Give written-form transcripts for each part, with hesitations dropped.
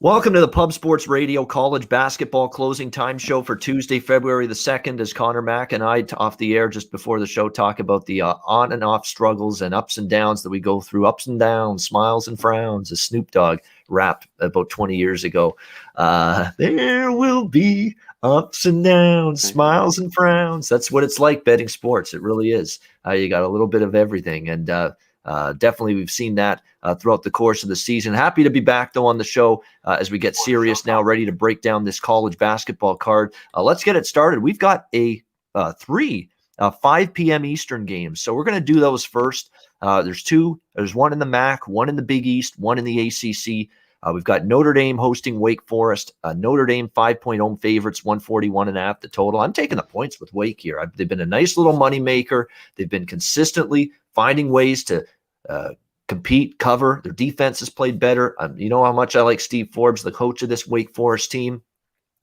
Welcome to the Pub Sports Radio College Basketball Closing Time Show for Tuesday, February the 2nd, as Conor Mack and I, off the air just before the show, talk about the on and off struggles and ups and downs that we go through. Ups and downs, smiles and frowns, as Snoop Dogg rapped about 20 years ago. There will be ups and downs, smiles and frowns. That's what it's like betting sports. It really is. You got a little bit of everything. And definitely we've seen that throughout the course of the season. Happy to be back, though, on the show as we get serious now, ready to break down this college basketball card. Let's get it started. We've got three 5 p.m. Eastern games, so we're going to do those first. There's two. There's one in the MAC, one in the Big East, one in the ACC. We've got Notre Dame hosting Wake Forest. Notre Dame 5-point home favorites, 141.5 the total. I'm taking the points with Wake here. They've been a nice little money maker. They've been consistently finding ways to compete, cover. Their defense has played better. You know how much I like Steve Forbes, the coach of this Wake Forest team.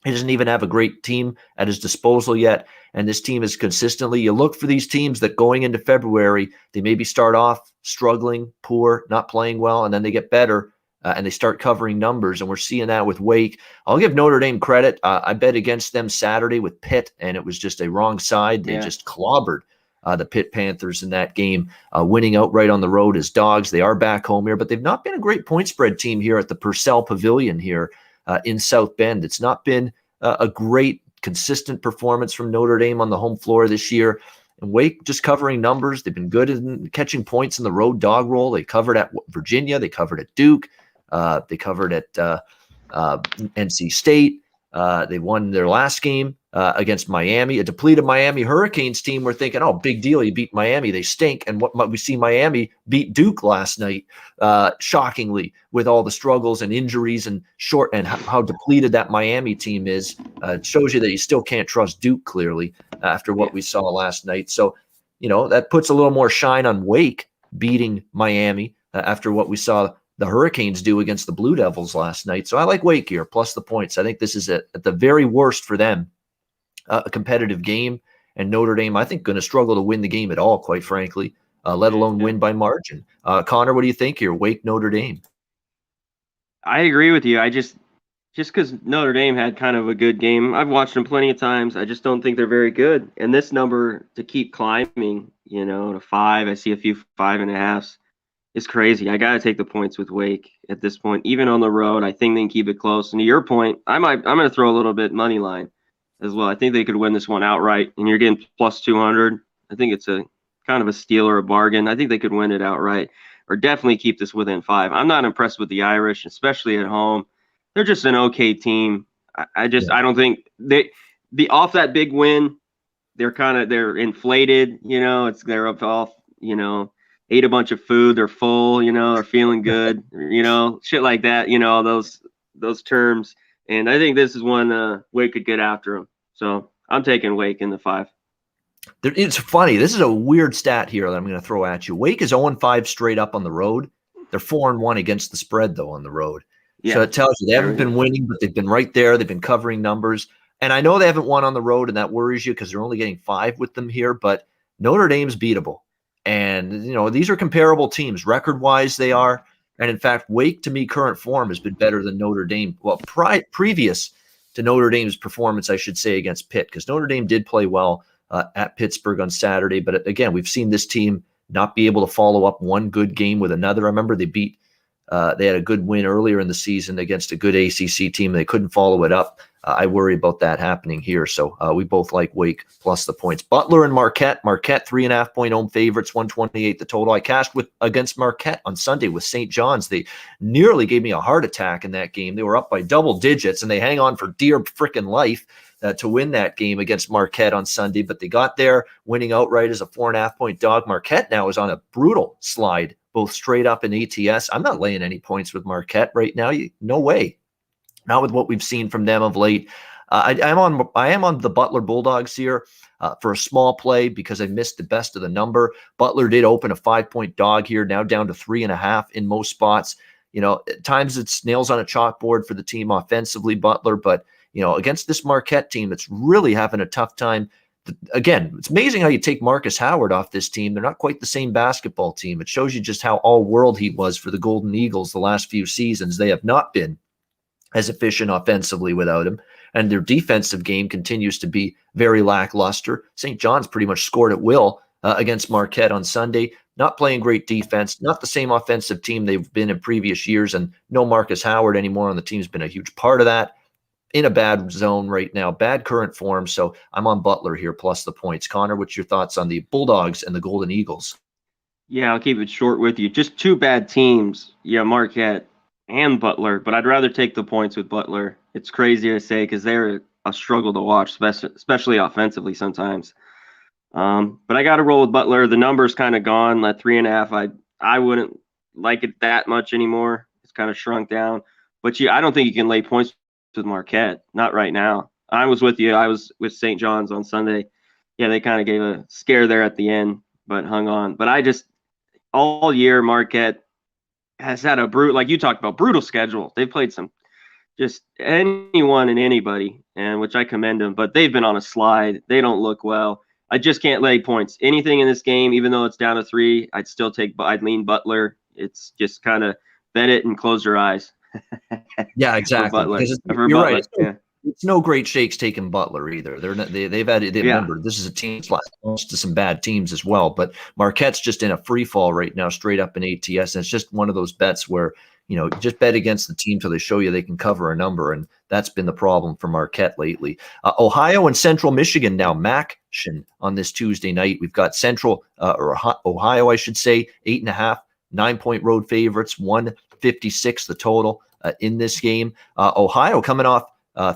He doesn't even have a great team at his disposal yet, and this team is consistently, you look for these teams that going into February, they maybe start off struggling, poor, not playing well, and then they get better, and they start covering numbers, and we're seeing that with Wake. I'll give Notre Dame credit. I bet against them Saturday with Pitt, and it was just a wrong side. They just clobbered the Pitt Panthers in that game, winning outright on the road as dogs. They are back home here, but they've not been a great point spread team here at the Purcell Pavilion here in South Bend. It's not been a great, consistent performance from Notre Dame on the home floor this year. And Wake just covering numbers. They've been good in catching points in the road dog roll. They covered at Virginia. They covered at Duke. They covered at NC State. They won their last game against Miami, a depleted Miami Hurricanes team. We're thinking, oh, big deal. You beat Miami. They stink. And what we see Miami beat Duke last night, shockingly, with all the struggles and injuries and how depleted that Miami team is. It shows you that you still can't trust Duke, clearly, after what we saw last night. So, that puts a little more shine on Wake beating Miami after what we saw the Hurricanes do against the Blue Devils last night. So I like Wake here, plus the points. I think this is at the very worst for them, a competitive game. And Notre Dame, I think, going to struggle to win the game at all, quite frankly, let alone win by margin. Conor, what do you think here? Wake, Notre Dame. I agree with you. I just because Notre Dame had kind of a good game. I've watched them plenty of times. I just don't think they're very good. And this number to keep climbing, to 5, I see a few 5.5s. It's crazy. I got to take the points with Wake at this point. Even on the road, I think they can keep it close. And to your point, I'm going to throw a little bit money line as well. I think they could win this one outright, and you're getting plus 200. I think it's a kind of a steal or a bargain. I think they could win it outright or definitely keep this within 5. I'm not impressed with the Irish, especially at home. They're just an okay team. I don't think off that big win, they're inflated. They're up off, ate a bunch of food, they're full, they're feeling good, shit like that, those terms. And I think this is one Wake could get after them. So I'm taking Wake in the 5. It's funny. This is a weird stat here that I'm going to throw at you. Wake is 0-5 straight up on the road. They're 4-1 against the spread, though, on the road. Yeah. So it tells you they haven't been winning, but they've been right there. They've been covering numbers. And I know they haven't won on the road, and that worries you because they're only getting 5 with them here. But Notre Dame's beatable. And, these are comparable teams. Record-wise, they are. And, in fact, Wake, to me, current form has been better than Notre Dame. Well, previous to Notre Dame's performance, I should say, against Pitt, because Notre Dame did play well at Pittsburgh on Saturday. But, again, we've seen this team not be able to follow up one good game with another. I remember they had a good win earlier in the season against a good ACC team. They couldn't follow it up. I worry about that happening here. So we both like Wake plus the points. Butler and Marquette. Marquette 3.5-point home favorites, 128 the total. I cashed against Marquette on Sunday with St. John's. They nearly gave me a heart attack in that game. They were up by double digits, and they hang on for dear freaking life to win that game against Marquette on Sunday. But they got there, winning outright as a 4.5-point dog. Marquette now is on a brutal slide, both straight up and ATS. I'm not laying any points with Marquette right now. No way. Not with what we've seen from them of late. I am on the Butler Bulldogs here for a small play because I missed the best of the number. Butler did open a 5-point dog here, now down to 3.5 in most spots. At times it's nails on a chalkboard for the team offensively, Butler, but against this Marquette team that's really having a tough time. Again, it's amazing how you take Marcus Howard off this team. They're not quite the same basketball team. It shows you just how all-world he was for the Golden Eagles the last few seasons. They have not been as efficient offensively without him. And their defensive game continues to be very lackluster. St. John's pretty much scored at will against Marquette on Sunday. Not playing great defense, not the same offensive team they've been in previous years, and no Marcus Howard anymore on the team's been a huge part of that. In a bad zone right now, bad current form. So I'm on Butler here plus the points. Connor, what's your thoughts on the Bulldogs and the Golden Eagles? Yeah, I'll keep it short with you. Just two bad teams. Yeah, Marquette and Butler, but I'd rather take the points with Butler. It's crazy to say because they're a struggle to watch, especially offensively sometimes. But I got to roll with Butler. The number's kind of gone. At 3.5, I wouldn't like it that much anymore. It's kind of shrunk down. But I don't think you can lay points with Marquette. Not right now. I was with you. I was with St. John's on Sunday. Yeah, they kind of gave a scare there at the end, but hung on. But all year, Marquette has had a like you talked about, brutal schedule. They've played just anyone and anybody, and which I commend them, but they've been on a slide. They don't look well. I just can't lay points. Anything in this game, even though it's down to 3, I'd lean Butler. It's just kind of bet it and close your eyes. Yeah, exactly. Because you're right. It's no great shakes taking Butler either. Remember, this is a team that's lost to some bad teams as well. But Marquette's just in a free fall right now, straight up in ATS. And it's just one of those bets where, you just bet against the team till they show you they can cover a number. And that's been the problem for Marquette lately. Ohio and Central Michigan now, action on this Tuesday night. We've got Ohio, I should say, 8.5, 9-point road favorites, 156 the total in this game. Ohio coming off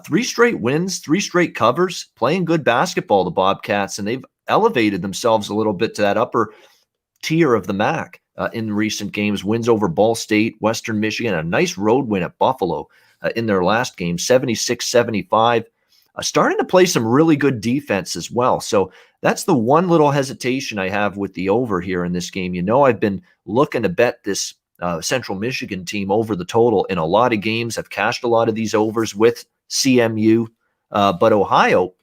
3 straight wins, 3 straight covers, playing good basketball, the Bobcats, and they've elevated themselves a little bit to that upper tier of the MAC in recent games. Wins over Ball State, Western Michigan, a nice road win at Buffalo in their last game, 76-75. Starting to play some really good defense as well. So that's the one little hesitation I have with the over here in this game. I've been looking to bet this Central Michigan team over the total in a lot of games. I've cashed a lot of these overs with CMU, but Ohio,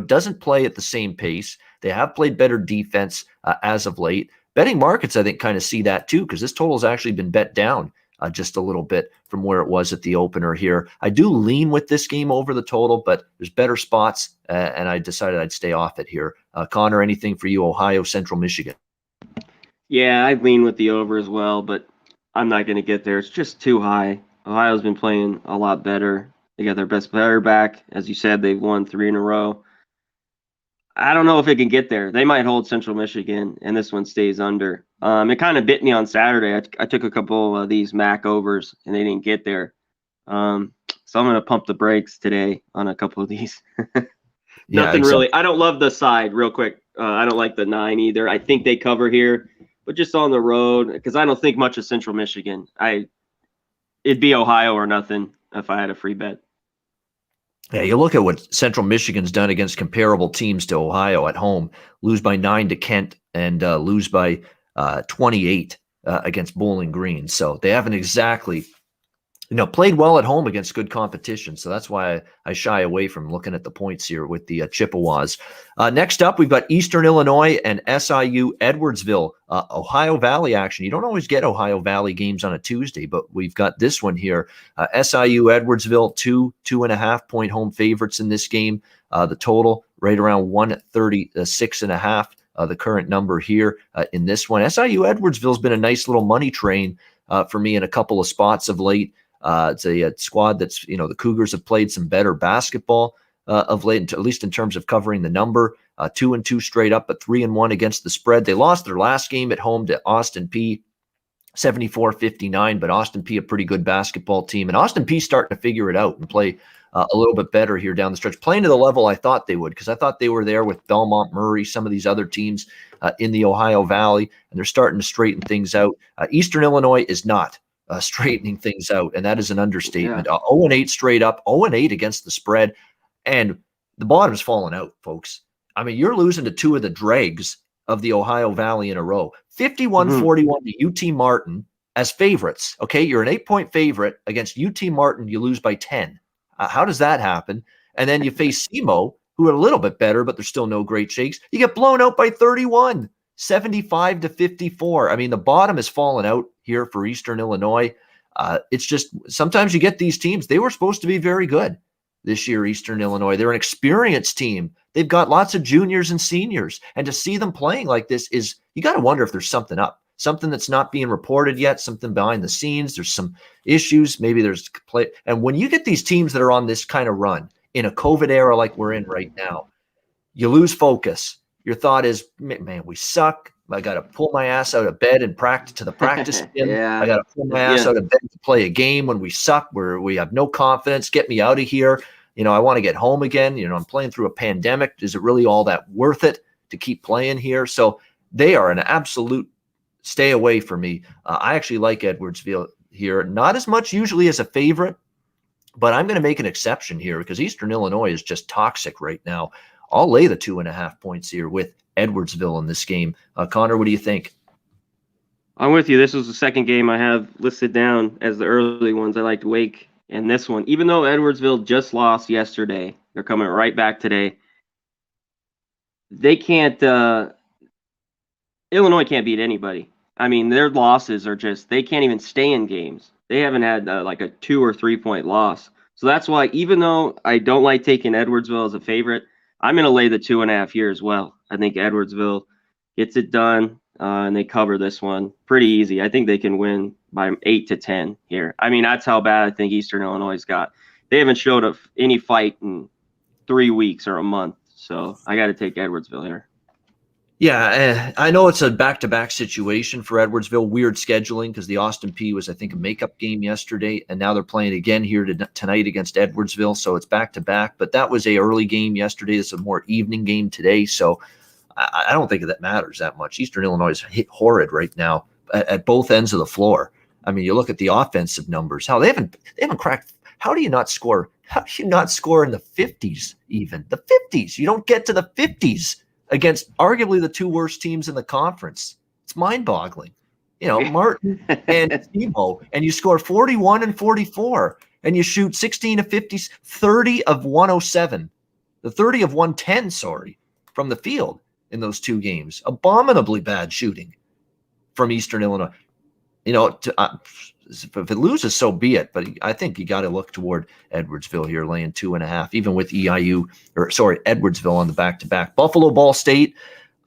doesn't play at the same pace. They have played better defense as of late. Betting markets, I think, kind of see that too, because this total has actually been bet down just a little bit from where it was at the opener here. I do lean with this game over the total, but there's better spots, and I decided I'd stay off it here. Connor, anything for you, Ohio, Central Michigan? Yeah, I lean with the over as well, but I'm not going to get there. It's just too high. Ohio's been playing a lot better. They got their best player back. As you said, they've won 3 in a row. I don't know if it can get there. They might hold Central Michigan, and this one stays under. It kind of bit me on Saturday. I took a couple of these MAC overs, and they didn't get there. So I'm going to pump the brakes today on a couple of these. Nothing really. I don't love the side, real quick. I don't like the 9 either. I think they cover here, but just on the road, because I don't think much of Central Michigan. It'd be Ohio or nothing if I had a free bet. Yeah, you look at what Central Michigan's done against comparable teams to Ohio at home, lose by 9 to Kent and lose by 28 against Bowling Green. So they haven't exactly, played well at home against good competition. So that's why I shy away from looking at the points here with the Chippewas. Next up, we've got Eastern Illinois and SIU-Edwardsville, Ohio Valley action. You don't always get Ohio Valley games on a Tuesday, but we've got this one here. SIU-Edwardsville, 2.5-point home favorites in this game. The total right around 136.5. The current number here in this one. SIU-Edwardsville's been a nice little money train for me in a couple of spots of late. It's a squad that's, the Cougars have played some better basketball of late, at least in terms of covering the number. 2-2 straight up, but 3-1 against the spread. They lost their last game at home to Austin Peay, 74-59, but Austin Peay a pretty good basketball team. And Austin Peay starting to figure it out and play a little bit better here down the stretch, playing to the level I thought they would, because I thought they were there with Belmont, Murray, some of these other teams in the Ohio Valley, and they're starting to straighten things out. Eastern Illinois is not straightening things out, and that is an understatement. 0-8 straight up, 0-8 against the spread, and the bottom's falling out, folks. I mean, you're losing to 2 of the dregs of the Ohio Valley in a row. 51-41 to UT Martin as favorites. Okay, you're an 8-point favorite against UT Martin. You lose by 10. How does that happen? And then you face SEMO, who are a little bit better, but there's still no great shakes. You get blown out by 31, 75-54. I mean, the bottom has fallen out here for Eastern Illinois. It's just sometimes you get these teams. They were supposed to be very good this year, Eastern Illinois. They're an experienced team. They've got lots of juniors and seniors. And to see them playing like this is, you got to wonder if there's something up, something that's not being reported yet, something behind the scenes. There's some issues. Maybe there's play. And when you get these teams that are on this kind of run in a COVID era like we're in right now, you lose focus. Your thought is, man, we suck. I got to pull my ass out of bed and practice to the practice gym. Yeah. I got to pull my ass out of bed to play a game when we suck, where we have no confidence. Get me out of here. I want to get home again. I'm playing through a pandemic. Is it really all that worth it to keep playing here? So they are an absolute stay away for me. I actually like Edwardsville here. Not as much usually as a favorite, but I'm going to make an exception here because Eastern Illinois is just toxic right now. I'll lay the 2.5 points here with Edwardsville in this game. Conor, what do you think? I'm with you. This was the second game I have listed down as the early ones. I liked Wake and this one. Even though Edwardsville just lost yesterday, they're coming right back today. They can't Illinois can't beat anybody. I mean, their losses are just, they can't even stay in games. They haven't had like a 2 or 3 point loss. So that's why, even though I don't like taking Edwardsville as a favorite, I'm going to lay the 2.5 here as well. I think Edwardsville gets it done, and they cover this one pretty easy. I think they can win by 8 to 10 here. I mean, that's how bad I think Eastern Illinois got. They haven't showed any fight in 3 weeks or a month. So I got to take Edwardsville here. Yeah, I know it's a back-to-back situation for Edwardsville. Weird scheduling because the Austin Peay was, I think, a makeup game yesterday, and now they're playing again here tonight against Edwardsville, so it's back-to-back. But that was a early game yesterday. This is a more evening game today, so I don't think that matters that much. Eastern Illinois is horrid right now at both ends of the floor. I mean, you look at the offensive numbers. How they haven't cracked. How do you not score? How do you not score in the 50s even? The 50s. You don't get to the 50s against arguably the two worst teams in the conference. It's mind-boggling. Martin and Tebow, and you score 41 and 44, and you shoot 16 of 50, 30 of 107, the 30 of 110, from the field in those two games. Abominably bad shooting from Eastern Illinois. If it loses, so be it. But I think you got to look toward Edwardsville here, laying 2.5, even with Edwardsville on the back-to-back. Buffalo, Ball State.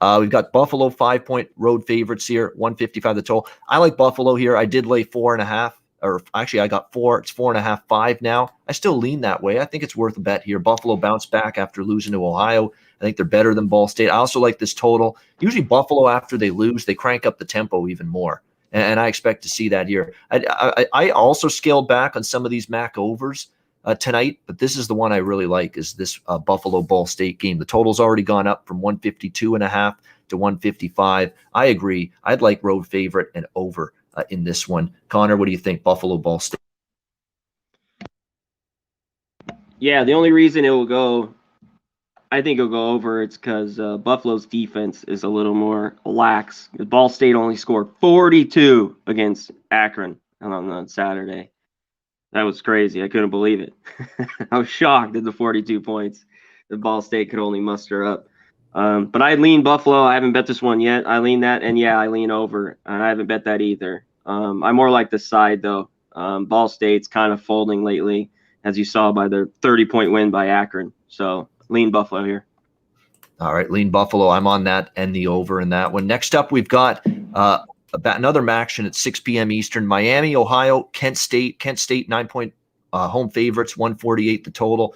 We've got Buffalo 5-point road favorites here, 155 the total. I like Buffalo here. I did lay 4.5, or actually I got 4. It's 4.5, 5 now. I still lean that way. I think it's worth a bet here. Buffalo bounced back after losing to Ohio. I think they're better than Ball State. I also like this total. Usually Buffalo, after they lose, they crank up the tempo even more. And I expect to see that here. I also scaled back on some of these MAC overs tonight, but this is the one I really like, is this Buffalo Ball State game. The total's already gone up from 152.5 to 155. I agree. I'd like road favorite and over in this one. Conor, what do you think? Buffalo Ball State. Yeah, the only reason I think it'll go over, it's because Buffalo's defense is a little more lax. Ball State only scored 42 against Akron on Saturday. That was crazy. I couldn't believe it. I was shocked at the 42 points that Ball State could only muster up. But I lean Buffalo. I haven't bet this one yet. I lean that, and I lean over. I haven't bet that either. I'm more like the side, though. Ball State's kind of folding lately, as you saw by their 30-point win by Akron. So lean Buffalo here. All right, lean Buffalo. I'm on that and the over in that one. Next up, we've got another action at 6 p.m. Eastern. Miami, Ohio, Kent State. Kent State 9-point home favorites, 148 the total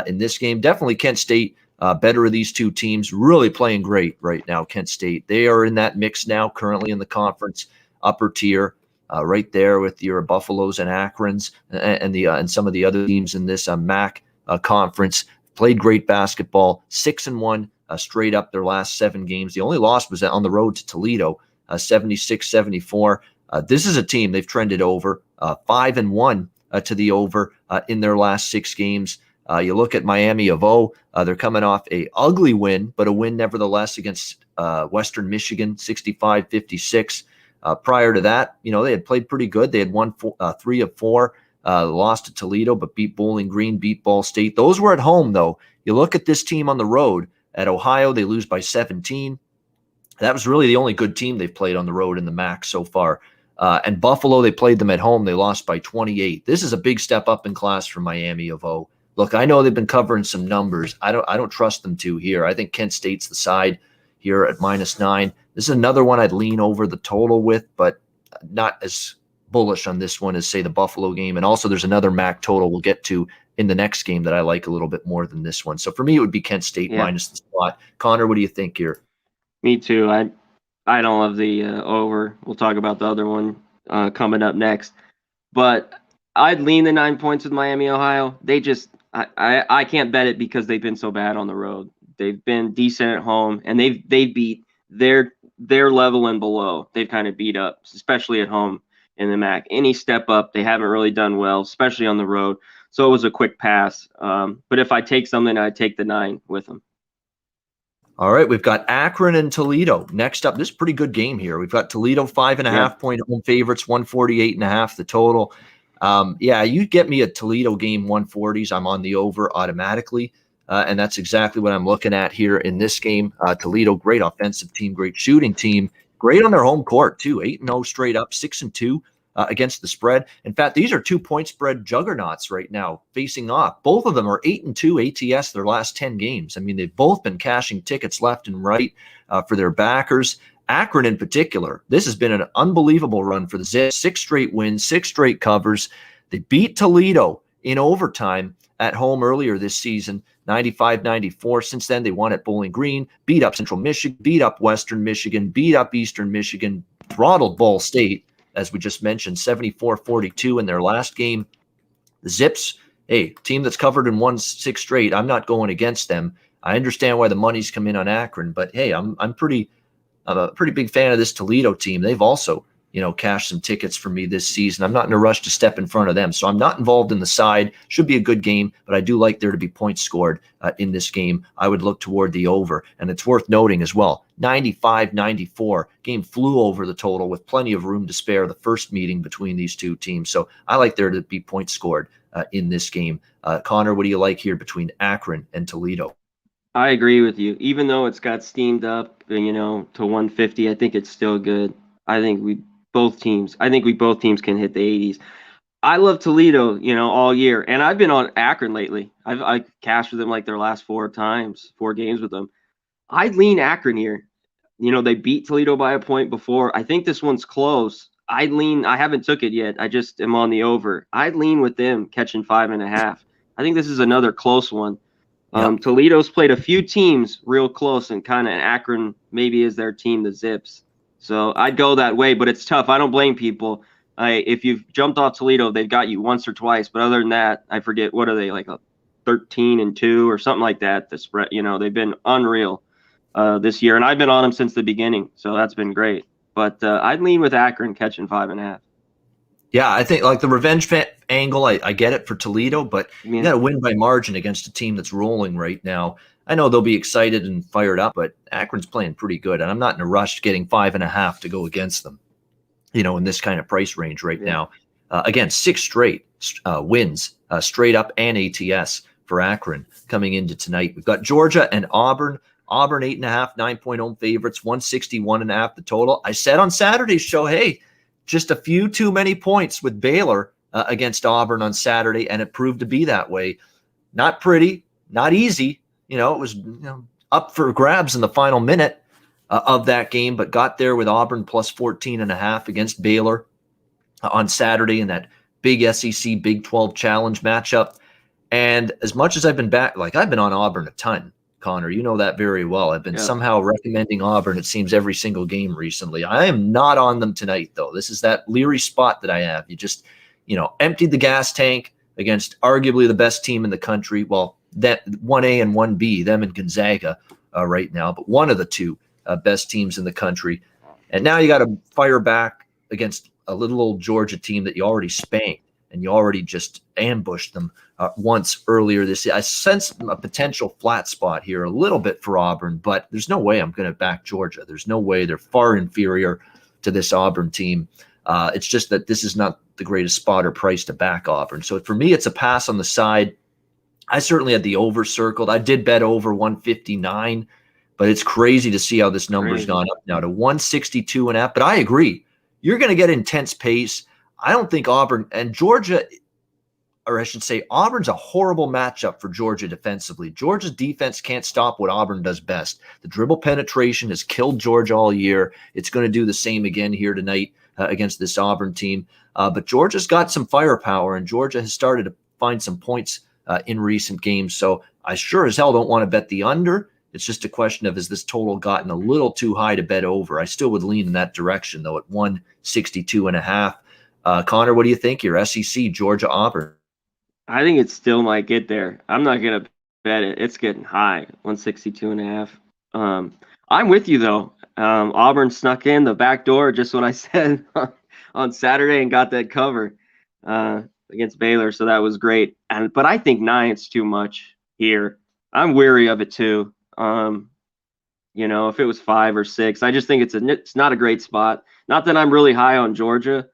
in this game. Definitely Kent State, better of these two teams. Really playing great right now, Kent State. They are in that mix now, currently in the conference upper tier, right there with your Buffaloes and Akrons and some of the other teams in this MAC conference. Played great basketball, 6-1 straight up their last 7 games. The only loss was on the road to Toledo, 76-74. This is a team they've trended over, 5-1 to the over in their last 6 games. You look at Miami of O, they're coming off a ugly win, but a win nevertheless against Western Michigan, 65-56. Prior to that, they had played pretty good. They had won 3 of 4. Lost to Toledo, but beat Bowling Green, beat Ball State. Those were at home, though. You look at this team on the road. At Ohio, they lose by 17. That was really the only good team they've played on the road in the MAC so far And Buffalo, they played them at home. They lost by 28. This is a big step up in class for Miami of O. Look, I know they've been covering some numbers. I don't trust them to here. I think Kent State's the side here at -9. This is another one I'd lean over the total with, but not as bullish on this one as, say, the Buffalo game. And also there's another MAC total we'll get to in the next game that I like a little bit more than this one. So for me, it would be Kent State minus the spot. Connor, what do you think here? Me too. I don't love the over. We'll talk about the other one coming up next. But I'd lean the 9 points with Miami, Ohio. They just I can't bet it because they've been so bad on the road. They've been decent at home, and they beat their level and below. They've kind of beat up, especially at home in the MAC. Any step up, they haven't really done well, especially on the road. So it was a quick pass. But if I take something, I'd take the 9 with them. All right, we've got Akron and Toledo. Next up, this is a pretty good game here. We've got Toledo 5.5 point home favorites, 148.5 the total. You get me a Toledo game 140s. I'm on the over automatically. And that's exactly what I'm looking at here in this game. Toledo, great offensive team, great shooting team, great on their home court too. 8-0 straight up, 6-2 against the spread. In fact, these are 2-point spread juggernauts right now facing off. Both of them are 8-2 ATS their last 10 games. I mean, they've both been cashing tickets left and right for their backers. Akron in particular, this has been an unbelievable run for the Zips. 6 straight wins, 6 straight covers. They beat Toledo in overtime at home earlier this season, 95-94. Since then, they won at Bowling Green, beat up Central Michigan, beat up Western Michigan, beat up Eastern Michigan, throttled Ball State, as we just mentioned, 74-42 in their last game. The Zips, hey, team that's covered and won 6 straight. I'm not going against them. I understand why the money's come in on Akron, but hey, I'm a pretty big fan of this Toledo team. They've also, cashed some tickets for me this season. I'm not in a rush to step in front of them, so I'm not involved in the side. Should be a good game, but I do like there to be points scored in this game. I would look toward the over, and it's worth noting as well, 95-94. Game flew over the total with plenty of room to spare the first meeting between these two teams, so I like there to be points scored in this game. Connor, what do you like here between Akron and Toledo? I agree with you. Even though it's got steamed up, to 150, I think it's still good. I think we both teams can hit the 80s. I love Toledo, all year, and I've been on Akron lately. I cashed with them like their last 4 games with them. I'd lean Akron here. They beat Toledo by a point before. I think this one's close. I haven't took it yet. I just am on the over. I'd lean with them catching 5.5. I think this is another close one. Toledo's played a few teams real close, and Akron maybe is their team, the Zips. So I'd go that way, but it's tough. I don't blame people. If you've jumped off Toledo, they've got you once or twice. But other than that, I forget, what are they, like a 13-2 or something like that? The spread, they've been unreal this year, and I've been on them since the beginning, so that's been great. But I'd lean with Akron catching 5.5. Yeah, I think like the revenge angle, I get it for Toledo, but you got to win by margin against a team that's rolling right now. I know they'll be excited and fired up, but Akron's playing pretty good, and I'm not in a rush getting 5.5 to go against them, in this kind of price range right now. Again, 6 straight wins, straight up and ATS for Akron coming into tonight. We've got Georgia and Auburn. Auburn 8.5, 9-point home favorites, 161.5 the total. I said on Saturday's show, hey, just a few too many points with Baylor against Auburn on Saturday, and it proved to be that way. Not pretty, not easy. It was up for grabs in the final minute of that game, but got there with Auburn plus 14.5 against Baylor on Saturday in that big SEC Big 12 challenge matchup. And as much as I've been I've been on Auburn a ton, Connor, you know that very well. I've been somehow recommending Auburn, it seems, every single game recently. I am not on them tonight, though. This is that leery spot that I have. You just, emptied the gas tank against arguably the best team in the country. Well, that 1A and 1B, them and Gonzaga right now, but one of the two best teams in the country. And now you got to fire back against a little old Georgia team that you already spanked, and you already just ambushed them once earlier this year. I sense a potential flat spot here a little bit for Auburn, but there's no way I'm going to back Georgia. There's no way. They're far inferior to this Auburn team. It's just that this is not the greatest spot or price to back Auburn. So for me, it's a pass on the side. I certainly had the over circled. I did bet over 159, but it's crazy to see how this number's gone up now to 162.5. But I agree. you're going to get intense pace. I don't think Auburn and Georgia, or I should say Auburn's a horrible matchup for Georgia defensively. Georgia's defense can't stop what Auburn does best. The dribble penetration has killed Georgia all year. It's going to do the same again here tonight against this Auburn team. But Georgia's got some firepower, and Georgia has started to find some points in recent games. So I sure as hell don't want to bet the under. It's just a question of, has this total gotten a little too high to bet over? I still would lean in that direction, though, at 162.5. Connor, what do you think here? SEC, Georgia, Auburn. I think it still might get there. I'm not going to bet it. It's getting high, 162.5. I'm with you, though. Auburn snuck in the back door, just what I said on Saturday, and got that cover against Baylor, so that was great. But I think 9's too much here. I'm weary of it, too. If it was 5 or 6, I just think it's not a great spot. Not that I'm really high on Georgia.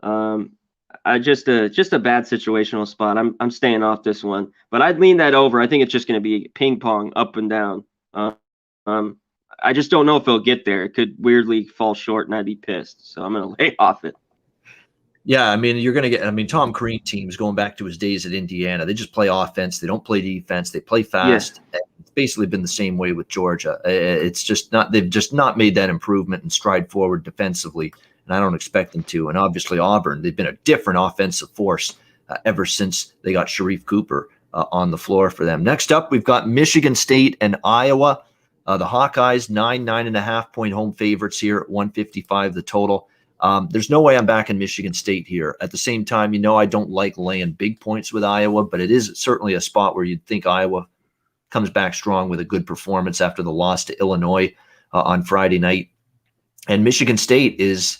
Just a bad situational spot. I'm staying off this one, but I'd lean that over. I think it's just going to be ping pong up and down. I just don't know if it'll get there. It could weirdly fall short, and I'd be pissed. So I'm going to lay off it. Yeah, I mean, you're going to get – I mean, Tom Crean teams going back to his days at Indiana, they just play offense. They don't play defense. They play fast. Yeah. It's basically been the same way with Georgia. It's just not – they've just not made that improvement and stride forward defensively, and I don't expect them to. And obviously Auburn, they've been a different offensive force ever since they got Sharif Cooper on the floor for them. Next up, we've got Michigan State and Iowa. The Hawkeyes, 9.5-point home favorites here at 155 the total. There's no way I'm backing Michigan State here. At the same time, I don't like laying big points with Iowa, but it is certainly a spot where you'd think Iowa comes back strong with a good performance after the loss to Illinois on Friday night. And Michigan State is,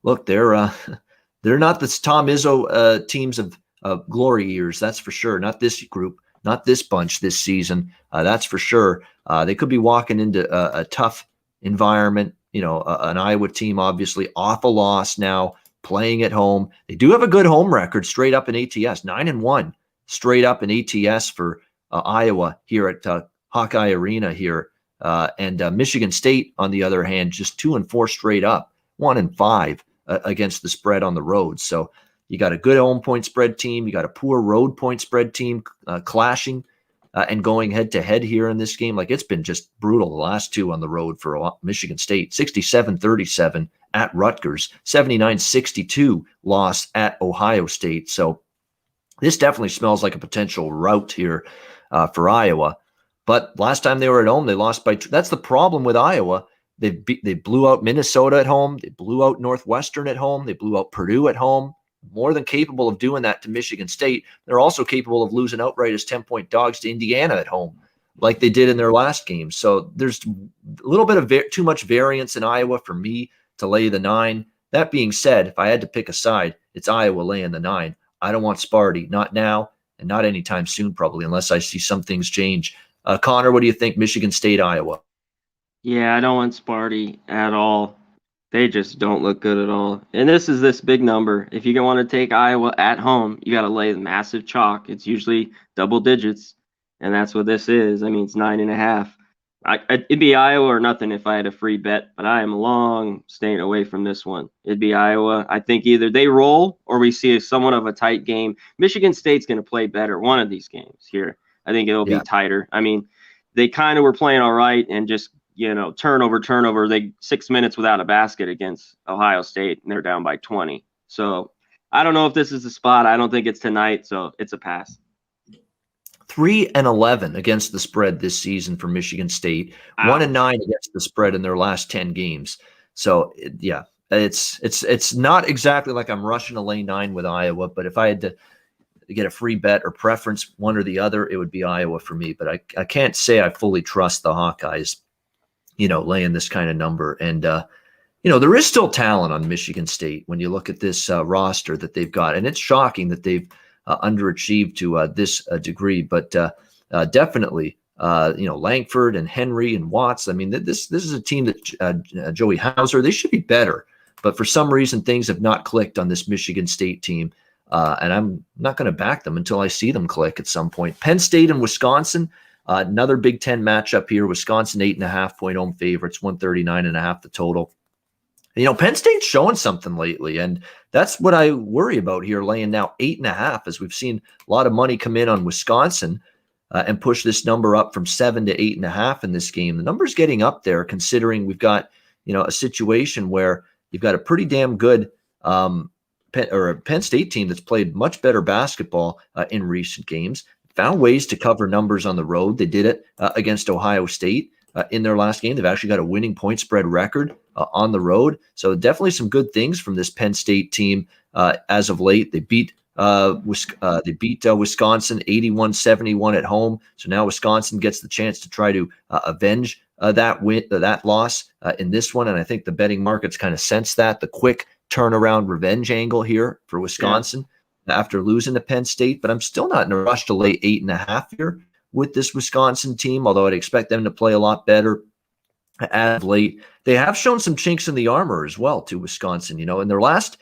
look, they're not the Tom Izzo teams of glory years, that's for sure. Not this group, not this bunch this season, that's for sure. They could be walking into a tough environment. An Iowa team obviously off a loss now, playing at home. They do have a good home record straight up in ATS, 9-1 straight up in ATS for Iowa here at Hawkeye Arena here. And Michigan State, on the other hand, just 2-4 straight up, 1-5 against the spread on the road. So you got a good home point spread team. You got a poor road point spread team clashing and going head-to-head here in this game. Like, it's been just brutal the last two on the road for Michigan State. 67-37 at Rutgers, 79-62 loss at Ohio State. So this definitely smells like a potential rout here for Iowa. But last time they were at home, they lost by two. That's the problem with Iowa. They blew out Minnesota at home. They blew out Northwestern at home. They blew out Purdue at home. More than capable of doing that to Michigan State. They're also capable of losing outright as 10-point dogs to Indiana at home, like they did in their last game. So there's a little bit of too much variance in Iowa for me to lay the 9. That being said, if I had to pick a side, it's Iowa laying the 9. I don't want Sparty, not now and not anytime soon, probably, unless I see some things change. Connor, what do you think? Michigan State, Iowa? Yeah, I don't want Sparty at all. They just don't look good at all. And this big number. If you want to take Iowa at home, you got to lay the massive chalk. It's usually double digits, and that's what this is. I mean, it's 9.5. It'd be Iowa or nothing if I had a free bet, but I am long staying away from this one. It'd be Iowa. I think either they roll or we see somewhat of a tight game. Michigan State's going to play better one of these games here. I think it'll be tighter. I mean, they kind of were playing all right and just turnover. They 6 minutes without a basket against Ohio State, and they're down by 20. So I don't know if this is the spot. I don't think it's tonight, so it's a pass. 3-11 against the spread this season for Michigan State. 1-9 against the spread in their last 10 games. So yeah, it's not exactly like I'm rushing to lay 9 with Iowa, but if I had to get a free bet or preference, one or the other, it would be Iowa for me. But I can't say I fully trust the Hawkeyes, laying this kind of number. And, there is still talent on Michigan State when you look at this roster that they've got. And it's shocking that they've underachieved to this degree. But definitely, Langford and Henry and Watts. I mean, this is a team that Joey Hauser, they should be better. But for some reason, things have not clicked on this Michigan State team. And I'm not going to back them until I see them click at some point. Penn State and Wisconsin. Another Big Ten matchup here. Wisconsin 8.5-point home favorites, 139.5 the total. Penn State's showing something lately, and that's what I worry about here, laying now 8.5, as we've seen a lot of money come in on Wisconsin and push this number up from 7 to 8.5 in this game. The number's getting up there, considering we've got a situation where you've got a pretty damn good Penn State team that's played much better basketball in recent games, found ways to cover numbers on the road. They did it against Ohio State in their last game. They've actually got a winning point spread record on the road. So definitely some good things from this Penn State team as of late. They beat Wisconsin 81-71 at home. So now Wisconsin gets the chance to try to avenge that loss in this one. And I think the betting markets kind of sense that, the quick turnaround revenge angle here for Wisconsin after losing to Penn State. But I'm still not in a rush to lay 8.5 here with this Wisconsin team, although I'd expect them to play a lot better as of late. They have shown some chinks in the armor as well to Wisconsin. In their last,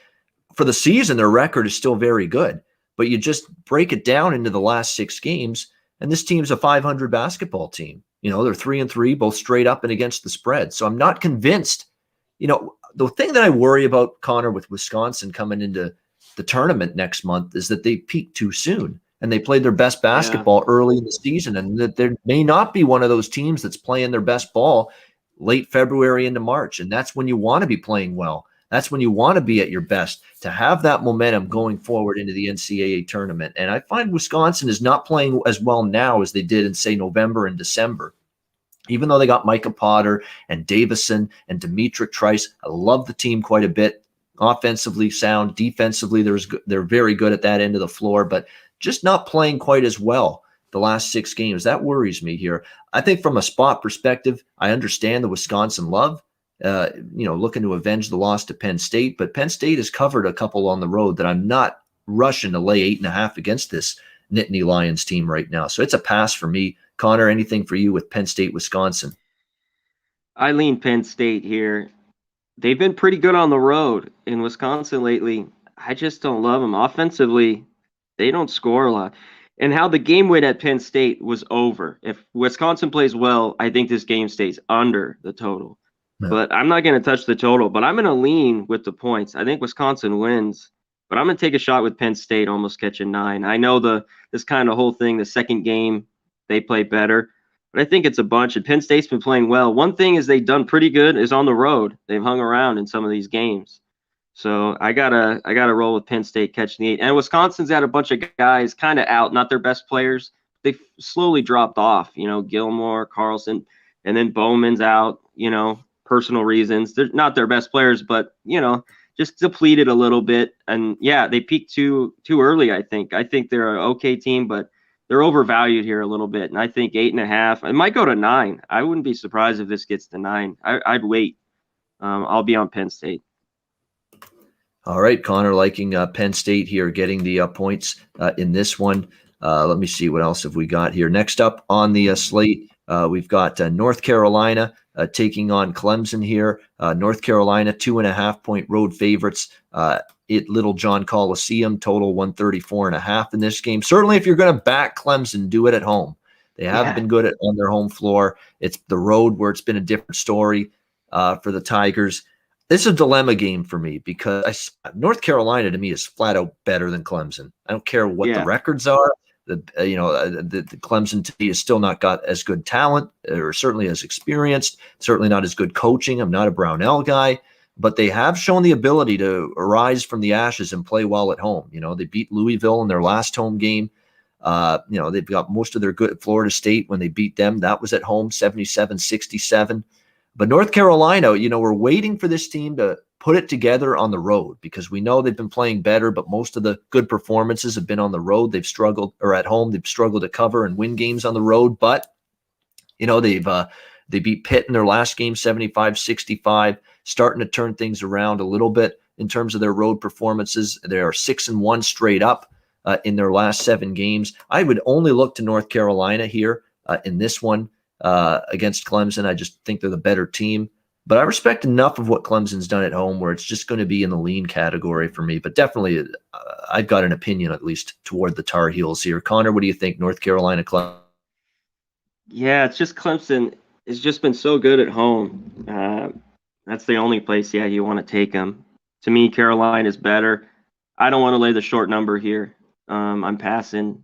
for the season, their record is still very good, but you just break it down into the last 6 games, and this team's a 500 basketball team. They're 3-3, both straight up and against the spread. So I'm not convinced. The thing that I worry about, Conor, with Wisconsin coming into the tournament next month is that they peaked too soon. And they played their best basketball early in the season, and that there may not be one of those teams that's playing their best ball late February into March. And that's when you want to be playing well. That's when you want to be at your best, to have that momentum going forward into the NCAA tournament. And I find Wisconsin is not playing as well now as they did in, say, November and December. Even though they got Micah Potter and Davison and Demetric Trice, I love the team quite a bit. Offensively sound, defensively, they're very good at that end of the floor, but just not playing quite as well the last 6 games. That worries me here. I think from a spot perspective, I understand the Wisconsin love, looking to avenge the loss to Penn State, but Penn State has covered a couple on the road that I'm not rushing to lay 8.5 against this Nittany Lions team right now. So it's a pass for me. Conor, anything for you with Penn State, Wisconsin? I lean Penn State here. They've been pretty good on the road in Wisconsin lately. I just don't love them. Offensively, they don't score a lot. And how the game went at Penn State was over. If Wisconsin plays well, I think this game stays under the total. Yeah. But I'm not going to touch the total. But I'm going to lean with the points. I think Wisconsin wins. But I'm going to take a shot with Penn State almost catching 9. I know this kind of whole thing, the second game, they play better. But I think it's a bunch. And Penn State's been playing well. One thing is they've done pretty good is on the road. They've hung around in some of these games. So I gotta roll with Penn State catching the 8. And Wisconsin's had a bunch of guys kind of out, not their best players. They've slowly dropped off. Gilmore, Carlson, and then Bowman's out. Personal reasons. They're not their best players, but just depleted a little bit. And they peaked too early. I think they're an okay team, but they're overvalued here a little bit. And I think 8.5. It might go to 9. I wouldn't be surprised if this gets to 9. I'd wait. I'll be on Penn State. All right, Conor liking Penn State here, getting the points in this one. Let me see, what else have we got here? Next up on the slate, we've got North Carolina taking on Clemson here. North Carolina, 2.5-point road favorites at Little John Coliseum, total 134.5 in this game. Certainly, if you're going to back Clemson, do it at home. They have been good on their home floor. It's the road where it's been a different story for the Tigers. This is a dilemma game for me because North Carolina to me is flat out better than Clemson. I don't care what the records are. The Clemson to me has still not got as good talent, or certainly as experienced, certainly not as good coaching. I'm not a Brownell guy, but they have shown the ability to arise from the ashes and play well at home. They beat Louisville in their last home game. They've got most of their good. Florida State, when they beat them, that was at home, 77-67. But North Carolina, we're waiting for this team to put it together on the road because we know they've been playing better, but most of the good performances have been on the road. They've struggled, or at home, they've struggled to cover and win games on the road. But, they beat Pitt in their last game, 75-65, starting to turn things around a little bit in terms of their road performances. They are 6-1 straight up in their last 7 games. I would only look to North Carolina here in this one. Against Clemson. I just think they're the better team, but I respect enough of what Clemson's done at home where it's just going to be in the lean category for me. But definitely, I've got an opinion at least toward the Tar Heels here. Conor, what do you think? North Carolina, Clemson? Yeah, it's just Clemson has just been so good at home. That's the only place, yeah, you want to take them. To me, Carolina is better. I don't want to lay the short number here. I'm passing.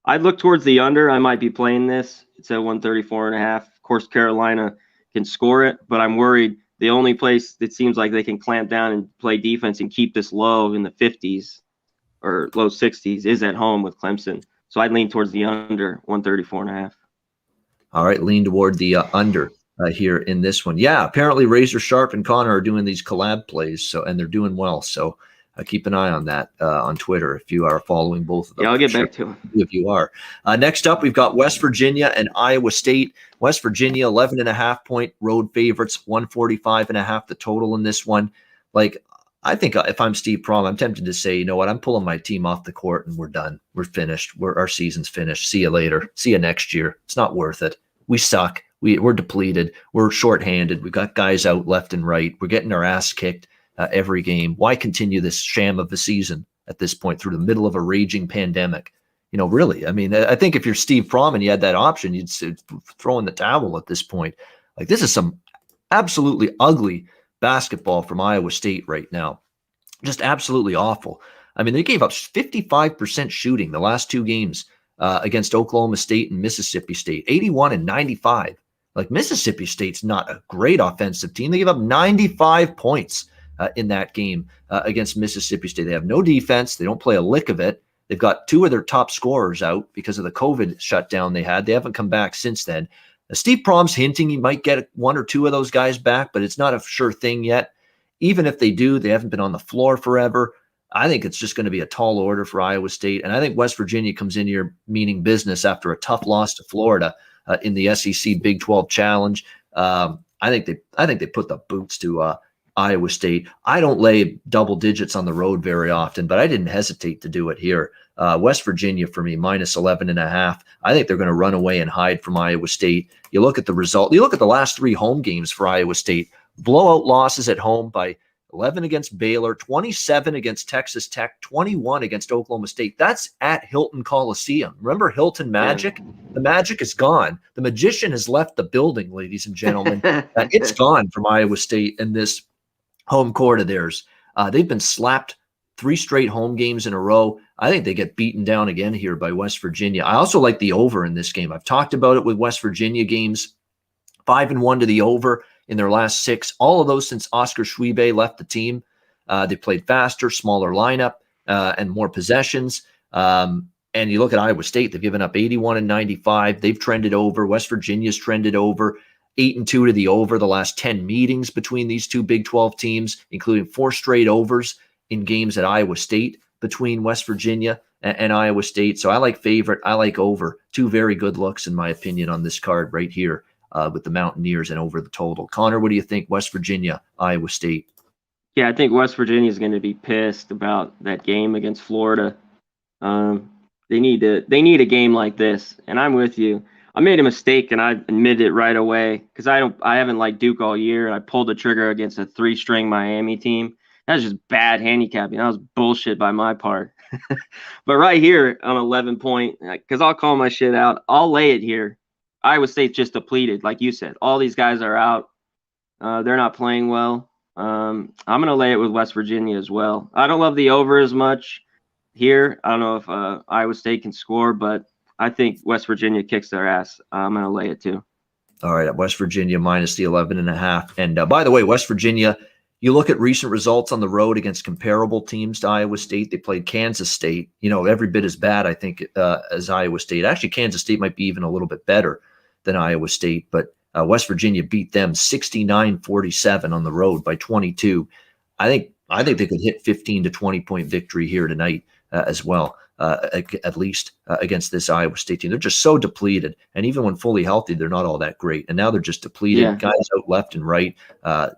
I'd look towards the under. I might be playing this. It's at 134.5. Of course, Carolina can score it, but I'm worried the only place that seems like they can clamp down and play defense and keep this low in the 50s or low 60s is at home with Clemson. So I'd lean towards the under 134.5. All right, lean toward the under here in this one. Yeah, apparently Razor Sharp and Conor are doing these collab plays, and they're doing well. So keep an eye on that on Twitter if you are following both of them. Yeah, I'll get back to them. If you are. Next up, we've got West Virginia and Iowa State. West Virginia, 11.5-point road favorites, 145.5 the total in this one. Like, I think if I'm Steve Prohm, I'm tempted to say, you know what, I'm pulling my team off the court and we're done. We're finished. Our season's finished. See you later. See you next year. It's not worth it. We suck. We're depleted. We're shorthanded. We got guys out left and right. We're getting our ass kicked every game. Why continue this sham of a season at this point through the middle of a raging pandemic? You know, really, I mean, I think if you're Steve Prohm and you had that option, you'd throw in the towel at this point. Like, this is some absolutely ugly basketball from Iowa State right now. Just absolutely awful. I mean, they gave up 55% shooting the last two games against Oklahoma State and Mississippi State, 81 and 95. Like, Mississippi State's not a great offensive team. They gave up 95 points in that game against Mississippi State. They have no defense. They don't play a lick of it. They've got two of their top scorers out because of the COVID shutdown they had. They haven't come back since then. Steve Prohm's hinting he might get one or two of those guys back, but it's not a sure thing yet. Even if they do, they haven't been on the floor forever. I think it's just going to be a tall order for Iowa State. And I think West Virginia comes in here meaning business after a tough loss to Florida in the SEC Big 12 Challenge. I think they put the boots to Iowa State. I don't lay double digits on the road very often, but I didn't hesitate to do it here. West Virginia for me, minus 11.5. I think they're going to run away and hide from Iowa State. You look at the result. You look at the last three home games for Iowa State. Blowout losses at home by 11 against Baylor, 27 against Texas Tech, 21 against Oklahoma State. That's at Hilton Coliseum. Remember Hilton Magic? The magic is gone. The magician has left the building, ladies and gentlemen. It's gone from Iowa State in this home court of theirs. They've been slapped 3 straight home games in a row. I think they get beaten down again here by West Virginia. I also like the over in this game. I've talked about it with West Virginia games, 5-1 to the over in their last 6. All of those since Oscar Schwebe left the team. They played faster, smaller lineup, and more possessions. And you look at Iowa State, they've given up 81 and 95. They've trended over. West Virginia's trended over. 8-2 to the over the last 10 meetings between these two Big 12 teams, including 4 straight overs in games at Iowa State between West Virginia and Iowa State. So I like favorite. I like over. 2 very good looks, in my opinion, on this card right here with the Mountaineers and over the total. Conor, what do you think? West Virginia, Iowa State. Yeah, I think West Virginia is going to be pissed about that game against Florida. They need a game like this, and I'm with you. I made a mistake, and I admit it right away because I haven't liked Duke all year. I pulled the trigger against a 3-string Miami team. That was just bad handicapping. That was bullshit by my part. But right here, I'm 11 point because I'll call my shit out. I'll lay it here. Iowa State's just depleted, like you said. All these guys are out. They're not playing well. I'm going to lay it with West Virginia as well. I don't love the over as much here. I don't know if Iowa State can score, but I think West Virginia kicks their ass. I'm going to lay it too. All right, West Virginia minus the 11.5. And by the way, West Virginia, you look at recent results on the road against comparable teams to Iowa State. They played Kansas State, every bit as bad, I think, as Iowa State. Actually, Kansas State might be even a little bit better than Iowa State, but West Virginia beat them 69-47 on the road by 22. I think they could hit 15 to 20 point victory here tonight as well, at least against this Iowa State team. They're just so depleted, and even when fully healthy, they're not all that great. And now they're just depleted. Yeah. Guys out left and right.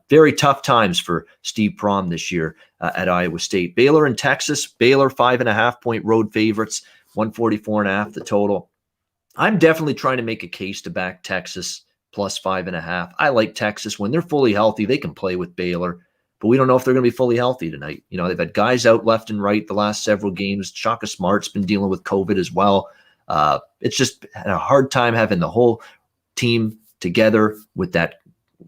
Very tough times for Steve Prohm this year at Iowa State. Baylor and Texas. Baylor 5.5 point road favorites, 144.5 the total. I'm definitely trying to make a case to back Texas plus 5.5. I like Texas. When they're fully healthy, they can play with Baylor, but we don't know if they're going to be fully healthy tonight. They've had guys out left and right the last several games. Shaka Smart's been dealing with COVID as well. It's just had a hard time having the whole team together with that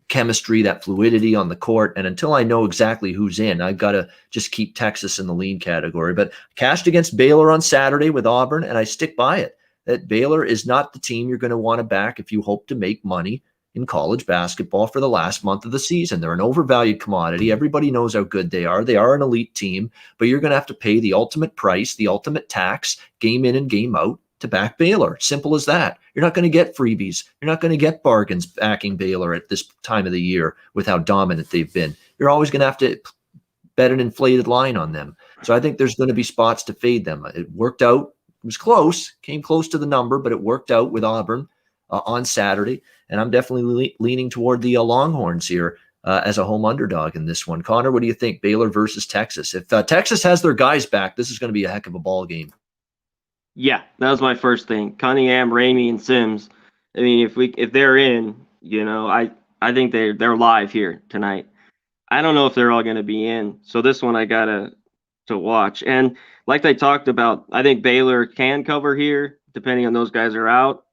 chemistry, that fluidity on the court. And until I know exactly who's in, I've got to just keep Texas in the lean category. But cashed against Baylor on Saturday with Auburn, and I stick by it. That Baylor is not the team you're going to want to back if you hope to make money in college basketball for the last month of the season. They're an overvalued commodity. Everybody knows how good they are. They are an elite team, but you're going to have to pay the ultimate price, the ultimate tax, game in and game out to back Baylor. Simple as that. You're not going to get freebies. You're not going to get bargains backing Baylor at this time of the year with how dominant they've been. You're always going to have to bet an inflated line on them. So I think there's going to be spots to fade them. It worked out. It was close, came close to the number, but it worked out with Auburn on Saturday. And I'm definitely leaning toward the Longhorns here as a home underdog in this one. Conor, what do you think? Baylor versus Texas. If Texas has their guys back, this is going to be a heck of a ball game. Yeah, that was my first thing. Cunningham, Ramey, and Sims. I mean, if they're in, I think they're live here tonight. I don't know if they're all going to be in, so this one I gotta to watch. And like they talked about, I think Baylor can cover here, depending on those guys are out.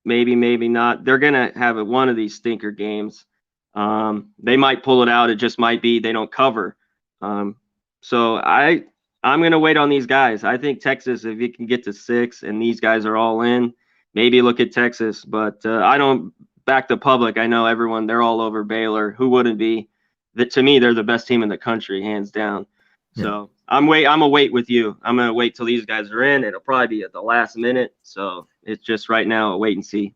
Maybe not. They're gonna have one of these stinker games. They might pull it out. It just might be they don't cover. So I'm going to wait on these guys. I think Texas, if you can get to 6 and these guys are all in, maybe look at Texas. But I don't back the public. I know everyone, they're all over Baylor. Who wouldn't be? To me, they're the best team in the country, hands down. Yeah. So I'm going to wait with you. I'm going to wait till these guys are in. It'll probably be at the last minute. So it's just right now a wait and see.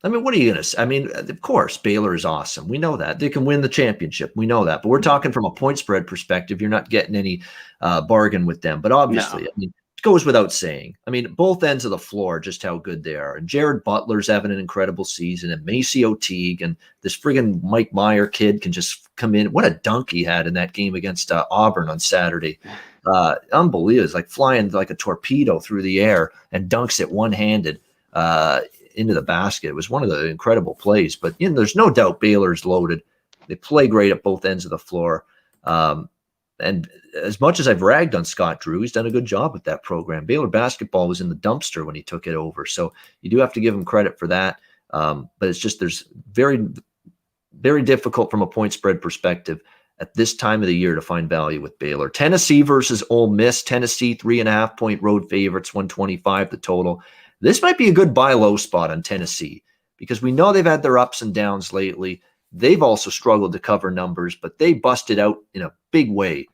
I mean, what are you going to say? I mean, of course, Baylor is awesome. We know that. They can win the championship. We know that. But we're talking from a point spread perspective. You're not getting any bargain with them. But obviously, I mean, it goes without saying. I mean, both ends of the floor, just how good they are. And Jared Butler's having an incredible season. And Maceo Teague and this friggin' Mike Meyer kid can just come in. What a dunk he had in that game against Auburn on Saturday. Unbelievable. It's like flying like a torpedo through the air and dunks it one-handed. Into the basket. It was one of the incredible plays, but there's no doubt Baylor's loaded. They play great at both ends of the floor. And as much as I've ragged on Scott Drew, he's done a good job with that program. Baylor basketball was in the dumpster when he took it over. So you do have to give him credit for that. But it's just, there's very, very difficult from a point spread perspective at this time of the year to find value with Baylor. Tennessee versus Ole Miss. Tennessee 3.5-point road favorites, 125 the total. This might be a good buy low spot on Tennessee because we know they've had their ups and downs lately. They've also struggled to cover numbers, but they busted out in a big way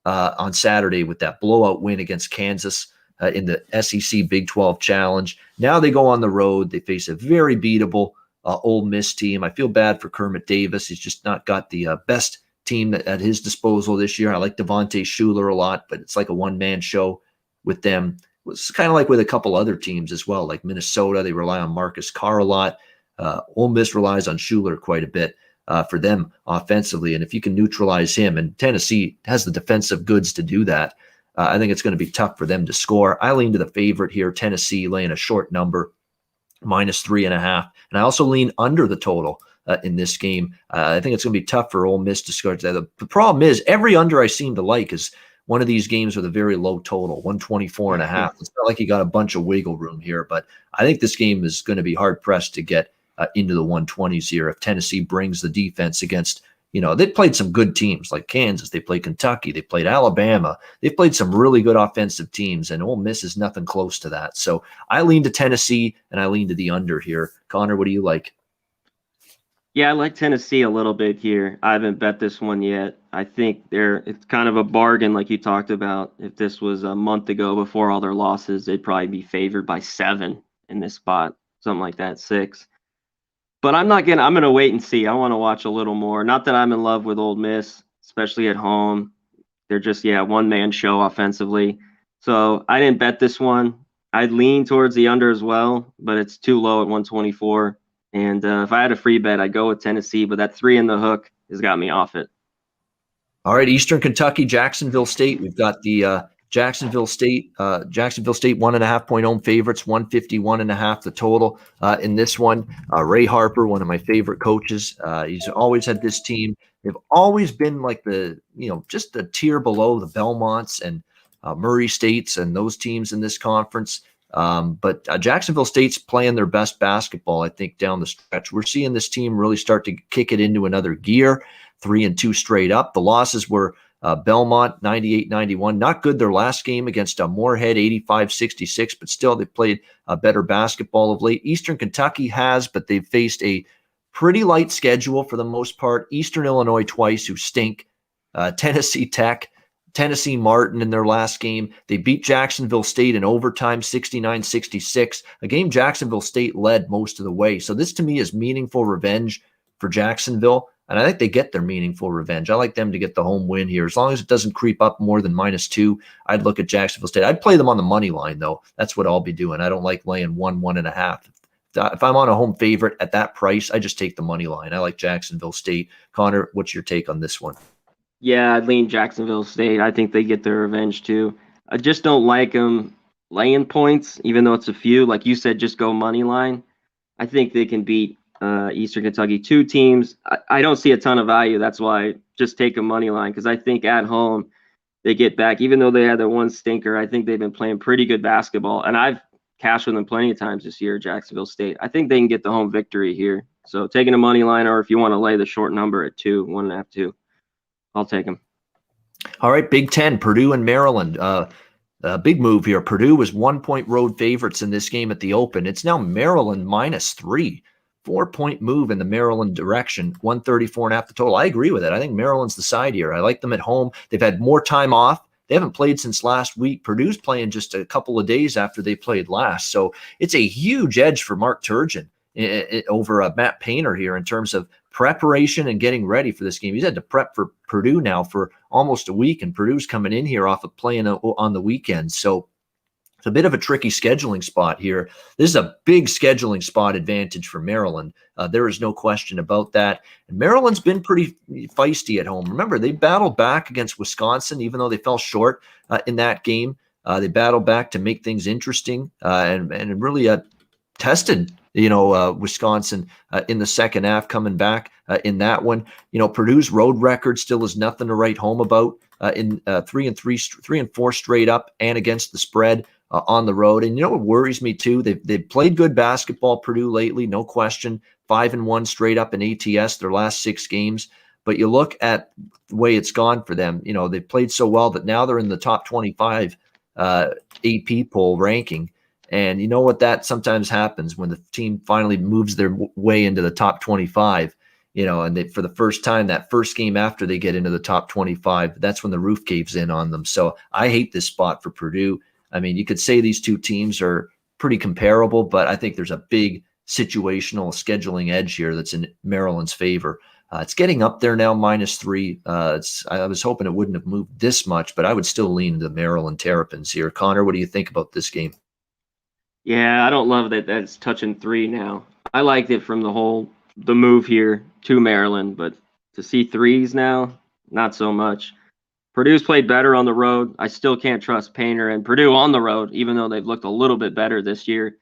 on Saturday with that blowout win against Kansas in the SEC Big 12 Challenge. Now they go on the road. They face a very beatable Ole Miss team. I feel bad for Kermit Davis. He's just not got the best team at his disposal this year. I like Devontae Shuler a lot, but it's like a one-man show with them. It's kind of like with a couple other teams as well, like Minnesota. They rely on Marcus Carr a lot. Ole Miss relies on Shuler quite a bit for them offensively. And if you can neutralize him, and Tennessee has the defensive goods to do that, I think it's going to be tough for them to score. I lean to the favorite here, Tennessee laying a short number, -3.5. And I also lean under the total in this game. I think it's going to be tough for Ole Miss to score. The problem is every under I seem to like is one of these games with a very low total, 124.5. It's not like you got a bunch of wiggle room here, but I think this game is going to be hard pressed to get into the 120s here. If Tennessee brings the defense against, they played some good teams like Kansas. They played Kentucky. They played Alabama. They've played some really good offensive teams, and Ole Miss is nothing close to that. So I lean to Tennessee and I lean to the under here. Conor, what do you like? Yeah, I like Tennessee a little bit here. I haven't bet this one yet. I think it's kind of a bargain like you talked about. If this was a month ago before all their losses, they'd probably be favored by 7 in this spot, something like that, 6. But I'm going to wait and see. I want to watch a little more. Not that I'm in love with Ole Miss, especially at home. They're just, one-man show offensively. So I didn't bet this one. I'd lean towards the under as well, but it's too low at 124. And if I had a free bet, I'd go with Tennessee, but that 3 in the hook has got me off it. All right, Eastern Kentucky, Jacksonville State. We've got the Jacksonville State 1.5-point home favorites, 151.5 the total in this one. Ray Harper, one of my favorite coaches. He's always had this team. They've always been like just a tier below the Belmonts and Murray States and those teams in this conference. But Jacksonville State's playing their best basketball, I think, down the stretch. We're seeing this team really start to kick it into another gear, 3-2 straight up. The losses were Belmont, 98-91. Not good their last game against Moorhead, 85-66, but still they played better basketball of late. Eastern Kentucky has, but they've faced a pretty light schedule for the most part. Eastern Illinois twice, who stink. Tennessee Tech, Tennessee Martin in their last game. They beat Jacksonville State in overtime, 69-66, a game Jacksonville State led most of the way. So this to me is meaningful revenge for Jacksonville, and I think they get their meaningful revenge. I like them to get the home win here. As long as it doesn't creep up more than -2, I'd look at Jacksonville State. I'd play them on the money line, though. That's what I'll be doing. I don't like laying 1.5. If I'm on a home favorite at that price, I just take the money line. I like Jacksonville State. Connor, what's your take on this one? Yeah, I'd lean Jacksonville State. I think they get their revenge too. I just don't like them laying points, even though it's a few. Like you said, just go money line. I think they can beat Eastern Kentucky, 2 teams. I don't see a ton of value. That's why just take a money line, because I think at home they get back. Even though they had their one stinker, I think they've been playing pretty good basketball. And I've cashed with them plenty of times this year, Jacksonville State. I think they can get the home victory here. So taking a money line, or if you want to lay the short number at 2, 1.5, 2. I'll take them. All right, Big Ten, Purdue and Maryland. Big move here. Purdue was 1-point road favorites in this game at the Open. It's now Maryland -3. 4-point move in the Maryland direction, 134.5 the total. I agree with it. I think Maryland's the side here. I like them at home. They've had more time off. They haven't played since last week. Purdue's playing just a couple of days after they played last. So it's a huge edge for Mark Turgeon over Matt Painter here in terms of preparation and getting ready for this game. He's had to prep for Purdue now for almost a week, and Purdue's coming in here off of playing on the weekend. So it's a bit of a tricky scheduling spot here. This is a big scheduling spot advantage for Maryland. There is no question about that. And Maryland's been pretty feisty at home. Remember, they battled back against Wisconsin, even though they fell short in that game. They battled back to make things interesting and really tested Wisconsin in the second half, coming back in that one. Purdue's road record still is nothing to write home about in 3 and 4 straight up and against the spread on the road. And what worries me too, they've played good basketball, Purdue, lately, no question. 5-1 straight up in ATS their last 6 games. But you look at the way it's gone for them. They've played so well that now they're in the top 25 AP poll ranking. And you know what, that sometimes happens when the team finally moves their way into the top 25, and they, for the first time, that first game after they get into the top 25, that's when the roof caves in on them. So I hate this spot for Purdue. I mean, you could say these two teams are pretty comparable, but I think there's a big situational scheduling edge here that's in Maryland's favor. It's getting up there now, -3. I was hoping it wouldn't have moved this much, but I would still lean to the Maryland Terrapins here. Connor, what do you think about this game? Yeah, I don't love that that's touching 3 now. I liked it from the move here to Maryland, but to see 3s now, not so much. Purdue's played better on the road. I still can't trust Painter and Purdue on the road, even though they've looked a little bit better this year.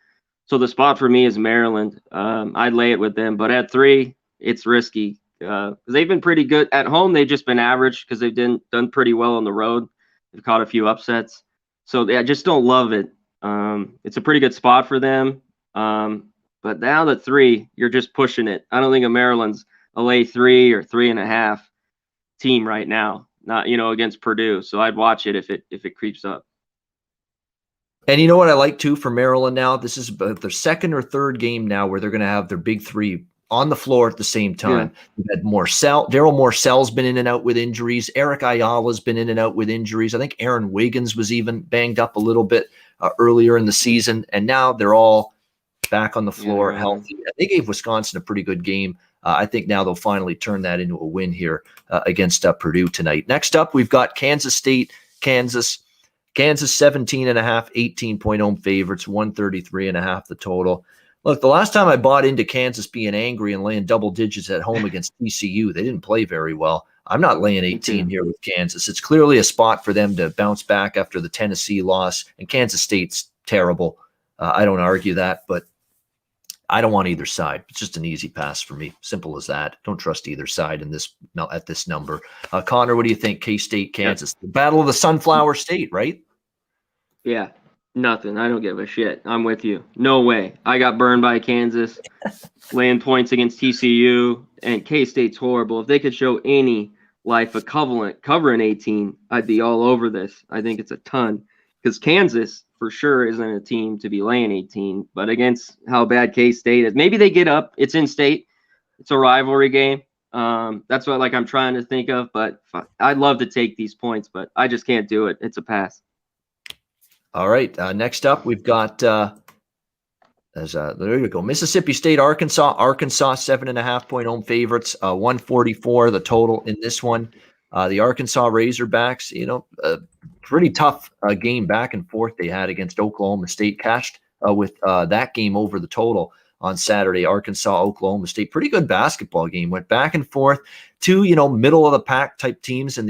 So the spot for me is Maryland. I'd lay it with them, but at 3, it's risky. They've been pretty good at home. They've just been average because they've done pretty well on the road. They've caught a few upsets. So I just don't love it. It's a pretty good spot for them. But now the 3, you're just pushing it. I don't think Maryland's a lay 3 or 3.5 team right now, not, against Purdue. So I'd watch it if it creeps up. And you know what I like too for Maryland now? This is their second or third game now where they're going to have their big 3 on the floor at the same time. Yeah. We've had Daryl Morcell's been in and out with injuries. Eric Ayala's been in and out with injuries. I think Aaron Wiggins was even banged up a little bit earlier in the season, and now they're all back on the floor, healthy. They gave Wisconsin a pretty good game. I think now they'll finally turn that into a win here against Purdue tonight. Next up, we've got Kansas State, Kansas. Kansas 17.5, 18-point home favorites, 133.5 the total. Look, the last time I bought into Kansas being angry and laying double digits at home against TCU, they didn't play very well. I'm not laying 18 here with Kansas. It's clearly a spot for them to bounce back after the Tennessee loss, and Kansas State's terrible. I don't argue that, but I don't want either side. It's just an easy pass for me. Simple as that. Don't trust either side at this number. Connor, what do you think? K-State, Kansas, the battle of the Sunflower State, right? Yeah. Nothing. I don't give a shit. I'm with you. No way. I got burned by Kansas, laying points against TCU, and K-State's horrible. If they could show any life equivalent covering 18, I'd be all over this. I think it's a ton. Because Kansas, for sure, isn't a team to be laying 18. But against how bad K-State is, maybe they get up. It's in state. It's a rivalry game. That's what I'm trying to think of. But I'd love to take these points, but I just can't do it. It's a pass. All right. Next up, we've got there we go. Mississippi State, Arkansas. Arkansas 7.5-point home favorites. 144 the total in this one. The Arkansas Razorbacks, pretty tough game back and forth they had against Oklahoma State. Cashed with that game over the total on Saturday. Arkansas, Oklahoma State. Pretty good basketball game. Went back and forth. Two, middle of the pack type teams in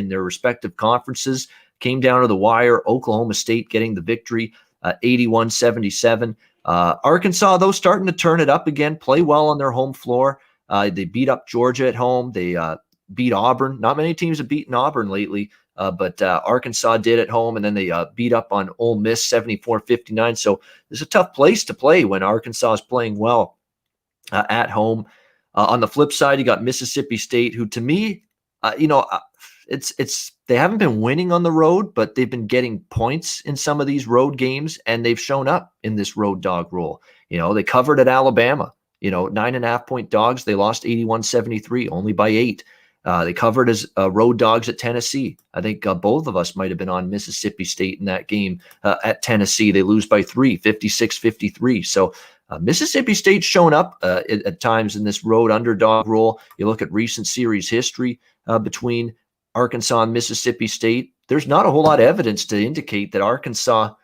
their respective conferences. Came down to the wire. Oklahoma State getting the victory, 81-77. Arkansas, though, starting to turn it up again, play well on their home floor. They beat up Georgia at home. They beat Auburn. Not many teams have beaten Auburn lately, but Arkansas did at home, and then they beat up on Ole Miss 74-59. So it's a tough place to play when Arkansas is playing well at home. On the flip side, you got Mississippi State, who to me, they haven't been winning on the road, but they've been getting points in some of these road games, and they've shown up in this road dog role. They covered at Alabama, 9.5-point dogs. They lost 81-73, only by 8. They covered as road dogs at Tennessee. I think both of us might have been on Mississippi State in that game at Tennessee. They lose by 3, 56-53. So Mississippi State's shown up at times in this road underdog role. You look at recent series history between Arkansas and Mississippi State. There's not a whole lot of evidence to indicate that Arkansas,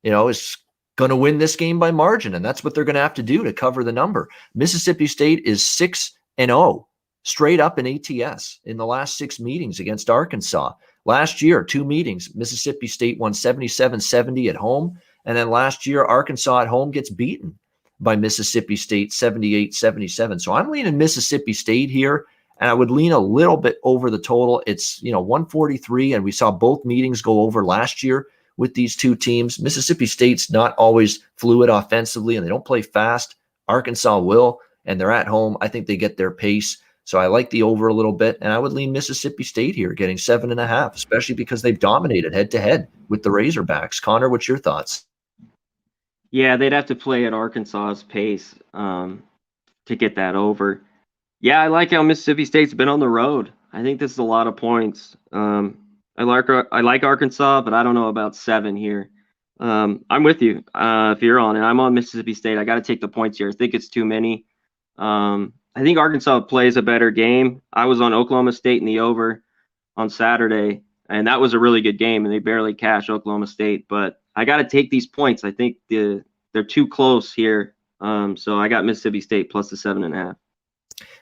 is going to win this game by margin, and that's what they're going to have to do to cover the number. Mississippi State is 6-0 straight up in ATS in the last 6 meetings against Arkansas. Last year, 2 meetings, Mississippi State won 77-70 at home, and then last year, Arkansas at home gets beaten by Mississippi State 78-77. So I'm leaning Mississippi State here, and I would lean a little bit over the total. It's 143, and we saw both meetings go over last year with these two teams. Mississippi State's not always fluid offensively, and they don't play fast. Arkansas will, and they're at home. I think they get their pace. So I like the over a little bit, and I would lean Mississippi State here, getting 7.5, especially because they've dominated head-to-head with the Razorbacks. Connor, what's your thoughts? Yeah, they'd have to play at Arkansas's pace to get that over. Yeah, I like how Mississippi State's been on the road. I think this is a lot of points. I like Arkansas, but I don't know about 7 here. I'm with you if you're on it. I'm on Mississippi State. I got to take the points here. I think it's too many. I think Arkansas plays a better game. I was on Oklahoma State in the over on Saturday, and that was a really good game, and they barely cashed Oklahoma State. But I got to take these points. I think they're too close here. So I got Mississippi State plus the 7.5.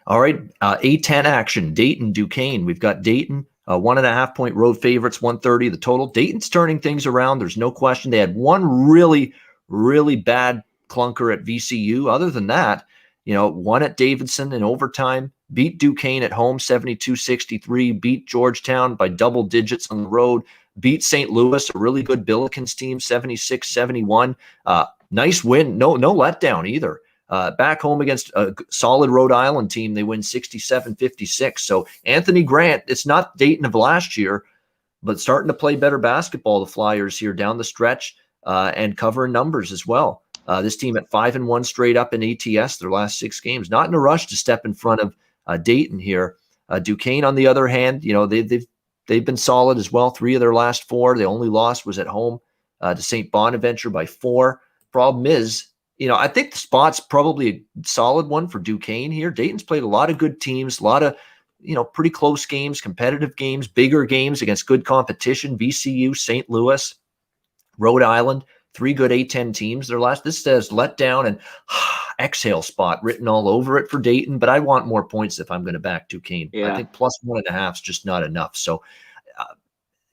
All right, A10 action, Dayton, Duquesne. We've got Dayton, 1.5-point road favorites, 130 the total. Dayton's turning things around. There's no question. They had one really, really bad clunker at VCU. Other than that, won at Davidson in overtime, beat Duquesne at home 72-63, beat Georgetown by double digits on the road, beat St. Louis, a really good Billikens team, 76-71. Nice win. No letdown either. Back home against a solid Rhode Island team, they win 67-56. So Anthony Grant, it's not Dayton of last year, but starting to play better basketball, the Flyers here down the stretch and covering numbers as well. This team at 5-1 straight up in ATS, their last 6 games. Not in a rush to step in front of Dayton here. Duquesne, on the other hand, they've been solid as well. 3 of their last 4. The only loss was at home to St. Bonaventure by 4. Problem is, I think the spot's probably a solid one for Duquesne here. Dayton's played a lot of good teams, a lot of, pretty close games, competitive games, bigger games against good competition. VCU, St. Louis, Rhode Island, 3 good A10 teams. This says letdown and exhale spot written all over it for Dayton, but I want more points if I'm going to back Duquesne. Yeah. I think plus 1.5 is just not enough. So,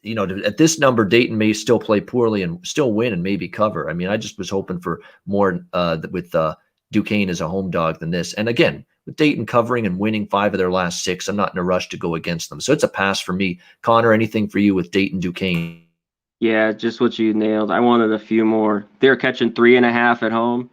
at this number, Dayton may still play poorly and still win and maybe cover. I mean, I just was hoping for more with Duquesne as a home dog than this. And again, with Dayton covering and winning 5 of their last 6, I'm not in a rush to go against them. So it's a pass for me. Connor, anything for you with Dayton, Duquesne? Yeah, just what you nailed. I wanted a few more. They're catching 3.5 at home.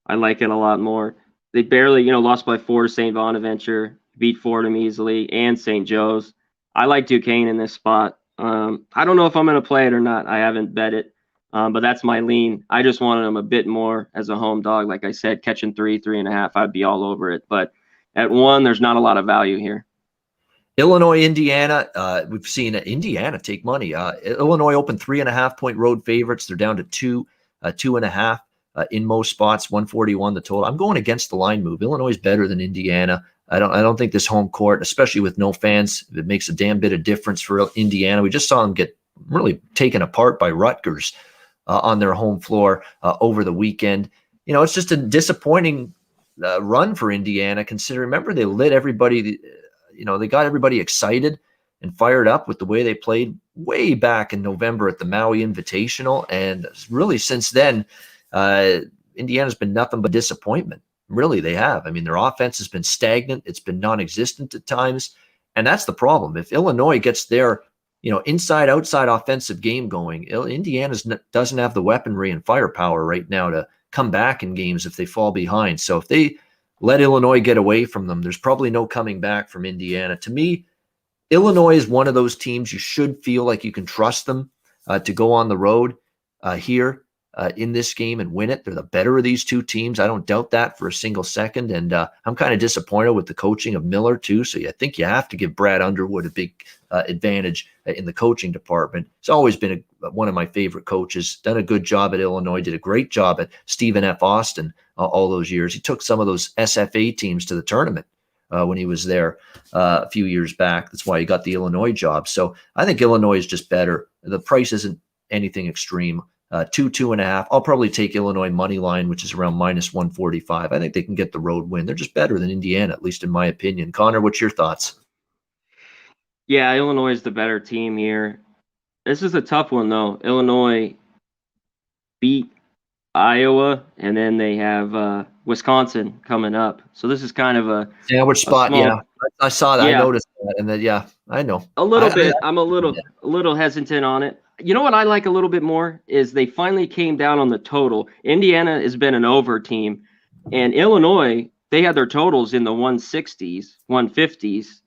I like it a lot more. They barely, lost by 4 to St. Bonaventure, beat Fordham easily, and St. Joe's. I like Duquesne in this spot. I don't know if I'm going to play it or not. I haven't bet it, but that's my lean. I just wanted them a bit more as a home dog. Like I said, catching 3.5, I'd be all over it. But at 1, there's not a lot of value here. Illinois, Indiana. We've seen Indiana take money. Illinois opened 3.5-point road favorites. They're down to 2.5 in most spots. 141 the total. I'm going against the line move. Illinois is better than Indiana. I don't think this home court, especially with no fans, it makes a damn bit of difference for Indiana. We just saw them get really taken apart by Rutgers on their home floor over the weekend. It's just a disappointing run for Indiana. Remember, they lit everybody. They got everybody excited and fired up with the way they played way back in November at the Maui Invitational. And really since then, Indiana's been nothing but disappointment. Really, they have. I mean, their offense has been stagnant. It's been non-existent at times. And that's the problem. If Illinois gets their, inside, outside offensive game going, Indiana doesn't have the weaponry and firepower right now to come back in games if they fall behind. So if they let Illinois get away from them, there's probably no coming back from Indiana. To me, Illinois is one of those teams you should feel like you can trust them to go on the road here in this game and win it. They're the better of these two teams. I don't doubt that for a single second. And I'm kind of disappointed with the coaching of Miller too. So I think you have to give Brad Underwood a big advantage in the coaching department. He's always been one of my favorite coaches, done a good job at Illinois, did a great job at Stephen F. Austin all those years. He took some of those SFA teams to the tournament when he was there a few years back. That's why he got the Illinois job. So I think Illinois is just better. The price isn't anything extreme. 2.5. I'll probably take Illinois money line, which is around -145. I think they can get the road win. They're just better than Indiana, at least in my opinion. Connor, what's your thoughts? Yeah, Illinois is the better team here. This is a tough one, though. Illinois beat Iowa, and then they have Wisconsin coming up. So this is kind of a sandwich spot. Small, I saw that. Yeah. I noticed that, and then I know a little bit. I'm a little hesitant on it. You know what I like a little bit more is they finally came down on the total. Indiana has been an over team, and Illinois, they had their totals in the 160s, 150s.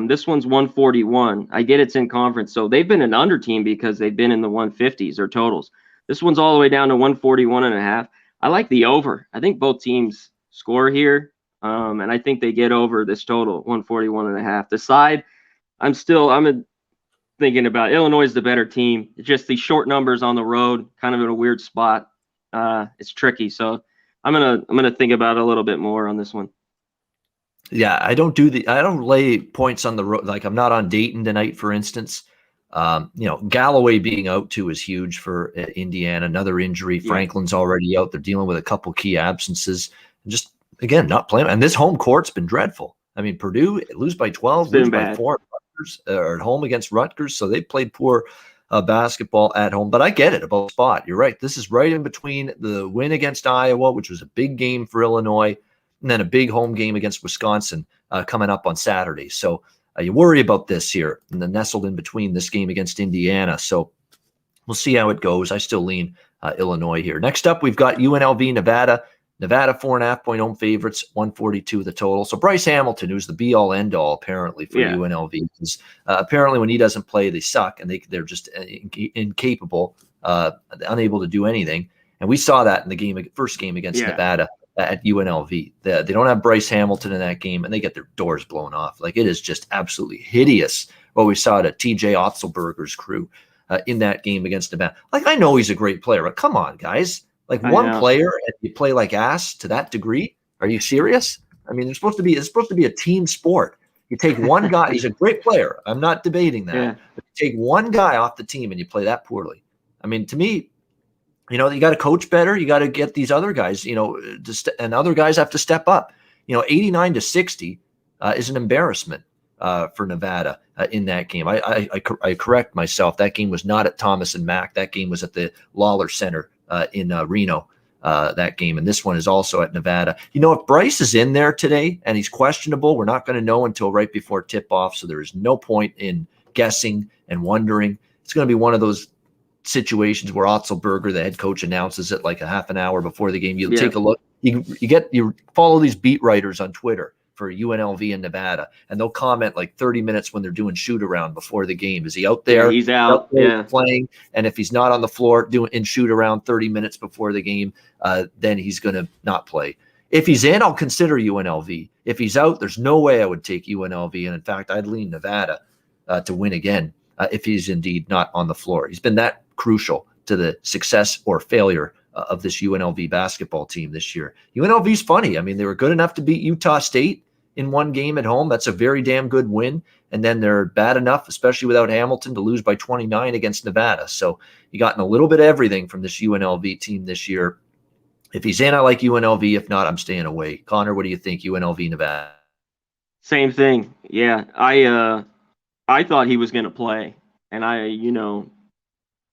This one's 141. I get it's in conference, so they've been an under team because they've been in the 150s or totals. This one's all the way down to 141.5. I like the over. I think both teams score here, and I think they get over this total 141.5. The side, I'm thinking about Illinois is the better team. It's just these short numbers on the road, kind of in a weird spot. It's tricky, so I'm gonna think about it a little bit more on this one. Yeah, I don't lay points on the road. Like I'm not on Dayton tonight, for instance. Galloway being out too is huge for Indiana. Another injury. Yeah. Franklin's already out. They're dealing with a couple key absences. And just again, not playing. And this home court's been dreadful. I mean, Purdue lose by 12, lose by 4 at home against Rutgers. So they played poor basketball at home. But I get it about spot. You're right. This is right in between the win against Iowa, which was a big game for Illinois, and then a big home game against Wisconsin coming up on Saturday. So you worry about this here, and then nestled in between this game against Indiana. So we'll see how it goes. I still lean Illinois here. Next up, we've got UNLV, Nevada. Nevada 4.5-point home favorites, 142 the total. So Bryce Hamilton, who's the be-all, end-all apparently for UNLV, because apparently when he doesn't play, they suck, and they're just incapable, unable to do anything. And we saw that in the first game against Nevada at UNLV. They don't have Bryce Hamilton in that game, and they get their doors blown off. Like, it is just absolutely hideous what we saw to TJ Otzelberger's crew in that game against Nevada. Like, I know he's a great player, but come on, guys. Like, one player and you play like ass to that degree? Are you serious? I mean, it's supposed to be a team sport. You take one guy, he's a great player. I'm not debating that. Yeah. But you take one guy off the team and you play that poorly. I mean, to me, you got to coach better. You got to get these other guys, and other guys have to step up. 89-60 is an embarrassment for Nevada in that game. I correct myself. That game was not at Thomas and Mack. That game was at the Lawler Center in Reno, that game. And this one is also at Nevada. If Bryce is in there today and he's questionable, we're not going to know until right before tip-off. So there is no point in guessing and wondering. It's going to be one of those situations where Otzelberger, the head coach, announces it like a half an hour before the game. You take a look. You follow these beat writers on Twitter for UNLV and Nevada, and they'll comment like 30 minutes when they're doing shoot around before the game. Is he out there? He's out. Playing. And if he's not on the floor doing in shoot around 30 minutes before the game, then he's going to not play. If he's in, I'll consider UNLV. If he's out, there's no way I would take UNLV. And in fact, I'd lean Nevada to win again if he's indeed not on the floor. He's been that crucial to the success or failure of this UNLV basketball team this year. UNLV's funny. I mean, they were good enough to beat Utah State in one game at home. That's a very damn good win. And then they're bad enough, especially without Hamilton, to lose by 29 against Nevada. So you gotten a little bit of everything from this UNLV team this year. If he's in, I like UNLV. If not, I'm staying away. Connor, what do you think? UNLV, Nevada? Same thing. Yeah, I thought he was going to play, and I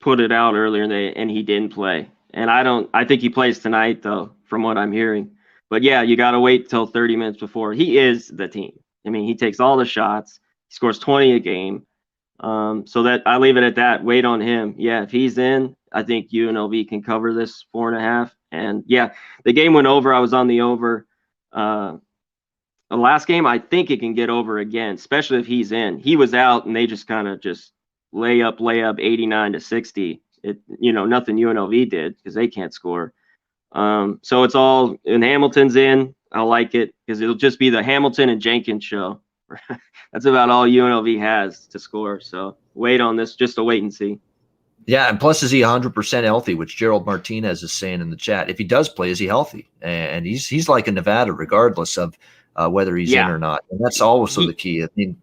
put it out earlier, and he didn't play. And I think he plays tonight, though, from what I'm hearing. But yeah, you got to wait till 30 minutes before. He is the team. I mean, he takes all the shots. He scores 20 a game. So that I leave it at that. Wait on him. Yeah, if he's in, I think UNLV can cover this 4.5. And yeah, the game went over. I was on the over. The last game, I think it can get over again, especially if he's in. He was out, and they just kind of just lay up 89-60. Nothing UNLV did because they can't score. So it's all, and Hamilton's in. I like it because it'll just be the Hamilton and Jenkins show. That's about all UNLV has to score. So wait on this, just to wait and see. Yeah, and plus, is he 100% healthy, which Gerald Martinez is saying in the chat. If he does play, is he healthy? And he's like a Nevada, regardless of whether he's in or not. And that's also the key. I mean,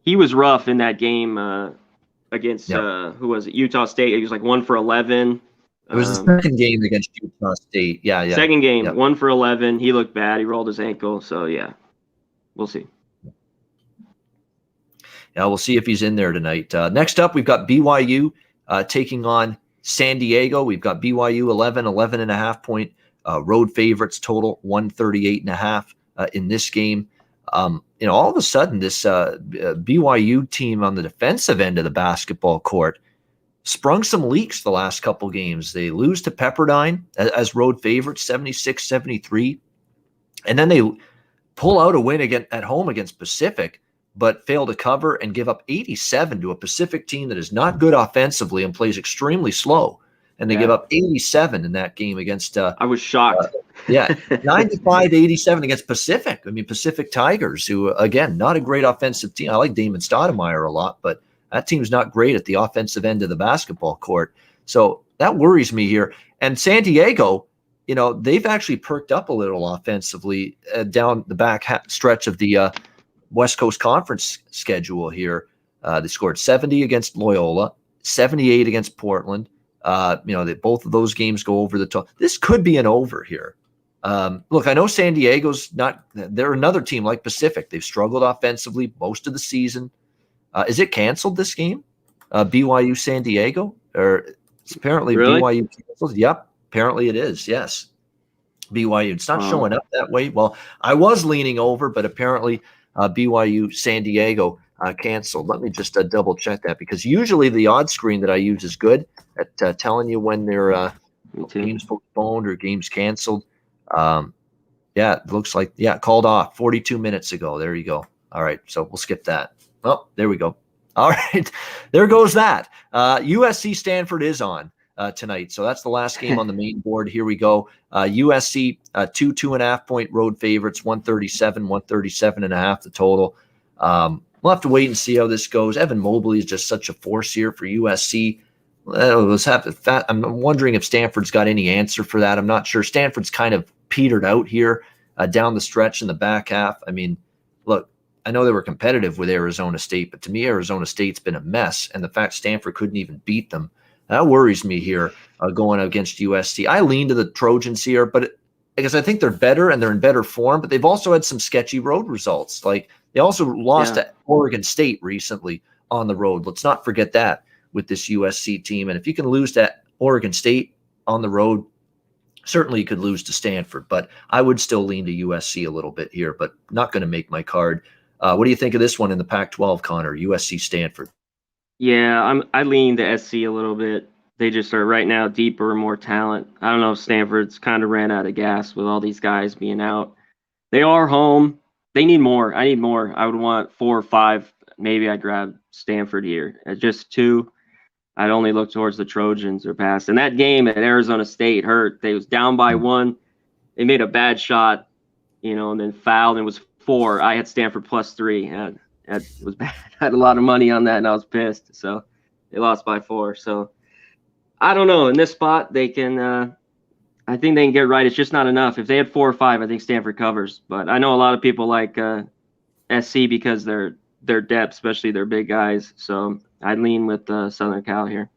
he was rough in that game against who was it? Utah State. He was like 1 for 11. It was the second game against Utah State. Yeah. Second game, 1 for 11. He looked bad. He rolled his ankle. So yeah, we'll see. Yeah, we'll see if he's in there tonight. Next up, we've got BYU taking on San Diego. We've got BYU 11.5 point road favorites, total 138.5 in this game. All of a sudden, this BYU team on the defensive end of the basketball court sprung some leaks the last couple games. They lose to Pepperdine as road favorites, 76-73. And then they pull out a win again at home against Pacific, but fail to cover and give up 87 to a Pacific team that is not good offensively and plays extremely slow. And they give up 87 in that game against I was shocked. 95-87 against Pacific. I mean, Pacific Tigers, who, again, not a great offensive team. I like Damon Stoudemire a lot, but that team's not great at the offensive end of the basketball court. So that worries me here. And San Diego, they've actually perked up a little offensively down the back stretch of the West Coast Conference schedule here. They scored 70 against Loyola, 78 against Portland. Both of those games go over the top. This could be an over here. Look, I know San Diego's not – they're another team like Pacific. They've struggled offensively most of the season. Is it canceled, this game? BYU San Diego? Or it's apparently really? BYU canceled? Yep, apparently it is, yes. BYU. It's not showing up that way. Well, I was leaning over, but apparently BYU San Diego canceled. Let me just double check that, because usually the odd screen that I use is good at telling you when their games postponed or games canceled. It looks like, called off 42 minutes ago. There you go. All right, so we'll skip that. Oh, there we go. All right, there goes that. USC Stanford is on tonight, so that's the last game on the main board. Here we go. USC 2.5 point road favorites, 137.5 the total. We'll have to wait and see how this goes. Evan Mobley is just such a force here for USC. I'm wondering if Stanford's got any answer for that. I'm not sure. Stanford's kind of petered out here down the stretch in the back half. I mean, look, I know they were competitive with Arizona State, but to me, Arizona State's been a mess. And the fact Stanford couldn't even beat them, that worries me here going against USC. I lean to the Trojans here, but because I think they're better and they're in better form, but they've also had some sketchy road results. Like they also lost to Oregon State recently on the road. Let's not forget that with this USC team. And if you can lose to Oregon State on the road, certainly you could lose to Stanford. But I would still lean to USC a little bit here, but not going to make my card. What do you think of this one in the Pac-12, Connor? USC Stanford. Yeah, I lean to SC a little bit. They just are right now deeper, more talent. I don't know if Stanford's kind of ran out of gas with all these guys being out. They are home. They need more. I need more. I would want 4 or 5. Maybe I'd grab Stanford here. At just 2, I'd only look towards the Trojans or pass. And that game at Arizona State hurt. They was down by 1. They made a bad shot, and then fouled, and it was 4. I had Stanford +3. That was bad. I had a lot of money on that, and I was pissed. So they lost by 4. So I don't know. In this spot, they can. I think they can get right. It's just not enough. If they had 4 or 5, I think Stanford covers. But I know a lot of people like SC because their depth, especially their big guys. So I'd lean with Southern Cal here.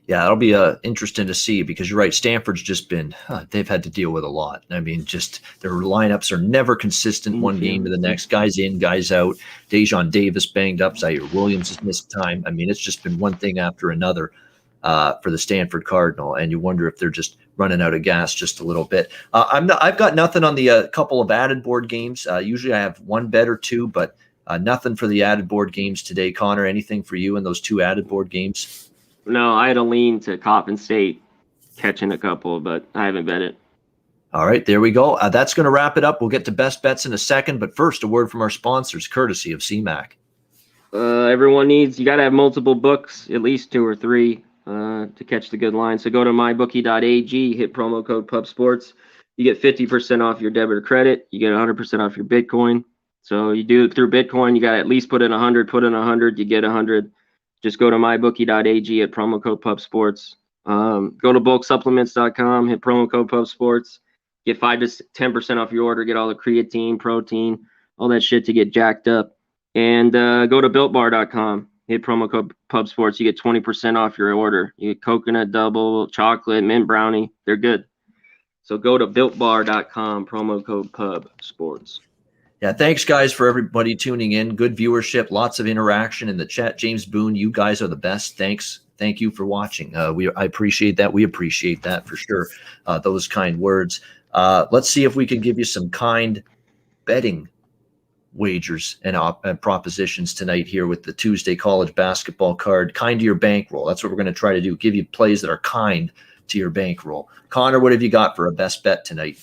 Yeah, it'll be interesting to see because you're right. Stanford's just been, they've had to deal with a lot. I mean, just their lineups are never consistent one game to the next. Guys in, guys out. Dejon Davis banged up. Zaire Williams has missed time. I mean, it's just been one thing after another for the Stanford Cardinal. And you wonder if they're just running out of gas just a little bit. I've got nothing on the couple of added board games. Usually I have 1 bet or 2, but nothing for the added board games today. Conor, anything for you in those 2 added board games? No, I had a lean to Coppin State catching a couple, but I haven't bet it. All right, there we go. That's going to wrap it up. We'll get to best bets in a second, but first, a word from our sponsors, courtesy of CMAC. Everyone you got to have multiple books, at least 2 or 3, to catch the good line. So go to mybookie.ag, hit promo code PubSports. You get 50% off your debit or credit. You get 100% off your Bitcoin. So you do it through Bitcoin. You got to at least put in 100. Put in 100, you get 100. Just go to mybookie.ag at promo code PubSports. Go to bulksupplements.com, hit promo code PubSports. Get 5 to 10% off your order. Get all the creatine, protein, all that shit to get jacked up. And go to builtbar.com, hit promo code PubSports. You get 20% off your order. You get coconut double, chocolate, mint brownie. They're good. So go to builtbar.com, promo code PubSports. Yeah, thanks, guys, for everybody tuning in. Good viewership, lots of interaction in the chat. James Boone, you guys are the best. Thanks. Thank you for watching. I appreciate that. We appreciate that for sure, those kind words. Let's see if we can give you some kind betting wagers and propositions tonight here with the Tuesday college basketball card. Kind to your bankroll. That's what we're going to try to do, give you plays that are kind to your bankroll. Conor, what have you got for a best bet tonight?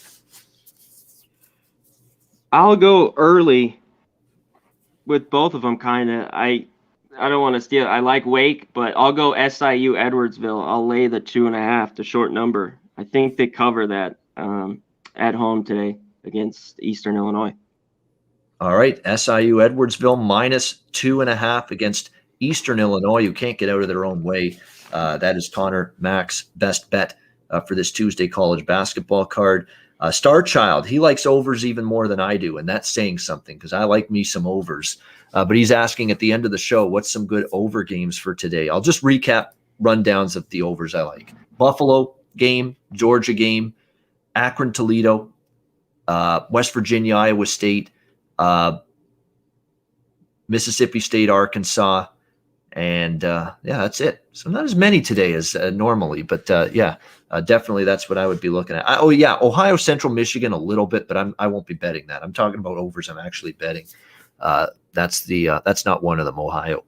I'll go early with both of them, kind of. I don't want to steal. I like Wake, but I'll go SIU-Edwardsville. I'll lay the 2.5, the short number. I think they cover that at home today against Eastern Illinois. All right, SIU-Edwardsville -2.5 against Eastern Illinois, who can't get out of their own way. That is Conor Mack's best bet for this Tuesday college basketball card. Star Child, he likes overs even more than I do, and that's saying something because I like me some overs. But he's asking at the end of the show, what's some good over games for today? I'll just recap rundowns of the overs I like. Buffalo game, Georgia game, Akron, Toledo, West Virginia, Iowa State, Mississippi State, Arkansas, and that's it. So not as many today as normally, but definitely that's what I would be looking at. Ohio Central, Michigan a little bit, but I won't be betting that. I'm talking about overs. I'm actually betting. That's not one of them. Ohio.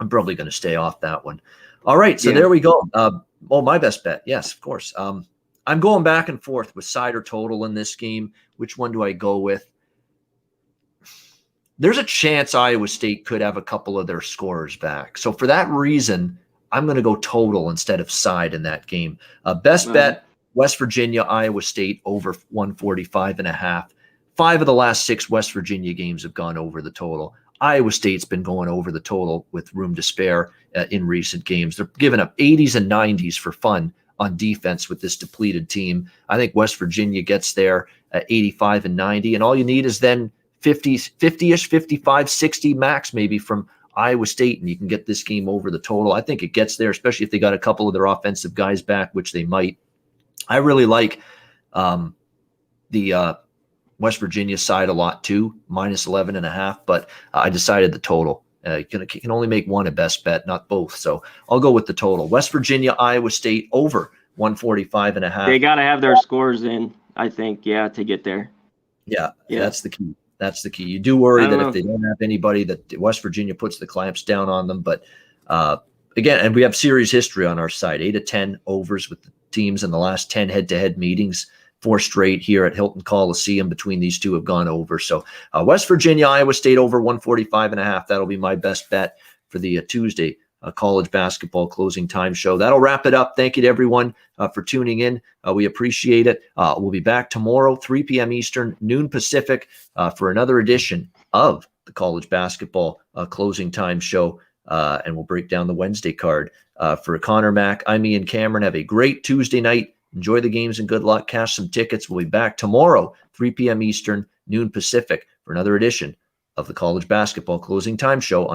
I'm probably going to stay off that one. All right, so there we go. My best bet, yes, of course. I'm going back and forth with side or total in this game. Which one do I go with? There's a chance Iowa State could have a couple of their scorers back. So for that reason, I'm going to go total instead of side in that game. Best bet, West Virginia, Iowa State over 145.5. 5 of the last 6 West Virginia games have gone over the total. Iowa State's been going over the total with room to spare in recent games. They're giving up 80s and 90s for fun on defense with this depleted team. I think West Virginia gets there at 85 and 90, and all you need is then 50-ish, 55, 60 max maybe from Iowa State, and you can get this game over the total. I think it gets there, especially if they got a couple of their offensive guys back, which they might. I really like the West Virginia side a lot too, -11.5, but I decided the total. You can only make one a best bet, not both. So I'll go with the total. West Virginia, Iowa State over 145.5. They got to have their scores in, I think, to get there. Yeah, that's the key. That's the key. You do worry that if they don't have anybody, that West Virginia puts the clamps down on them. But Again, and we have series history on our side, 8 of 10 overs with the teams in the last 10 head-to-head meetings. 4 straight here at Hilton Coliseum between these two have gone over. So West Virginia, Iowa State over 145.5. That'll be my best bet for the Tuesday college basketball closing time show. That'll wrap it up. Thank you to everyone for tuning in. We appreciate it. We'll be back tomorrow, 3 p.m. Eastern, noon Pacific, for another edition of the college basketball closing time show. And we'll break down the Wednesday card. For Conor, Mac, I'm Ian Cameron. Have a great Tuesday night. Enjoy the games and good luck. Cash some tickets. We'll be back tomorrow, 3 p.m. Eastern, noon Pacific, for another edition of the college basketball closing time show on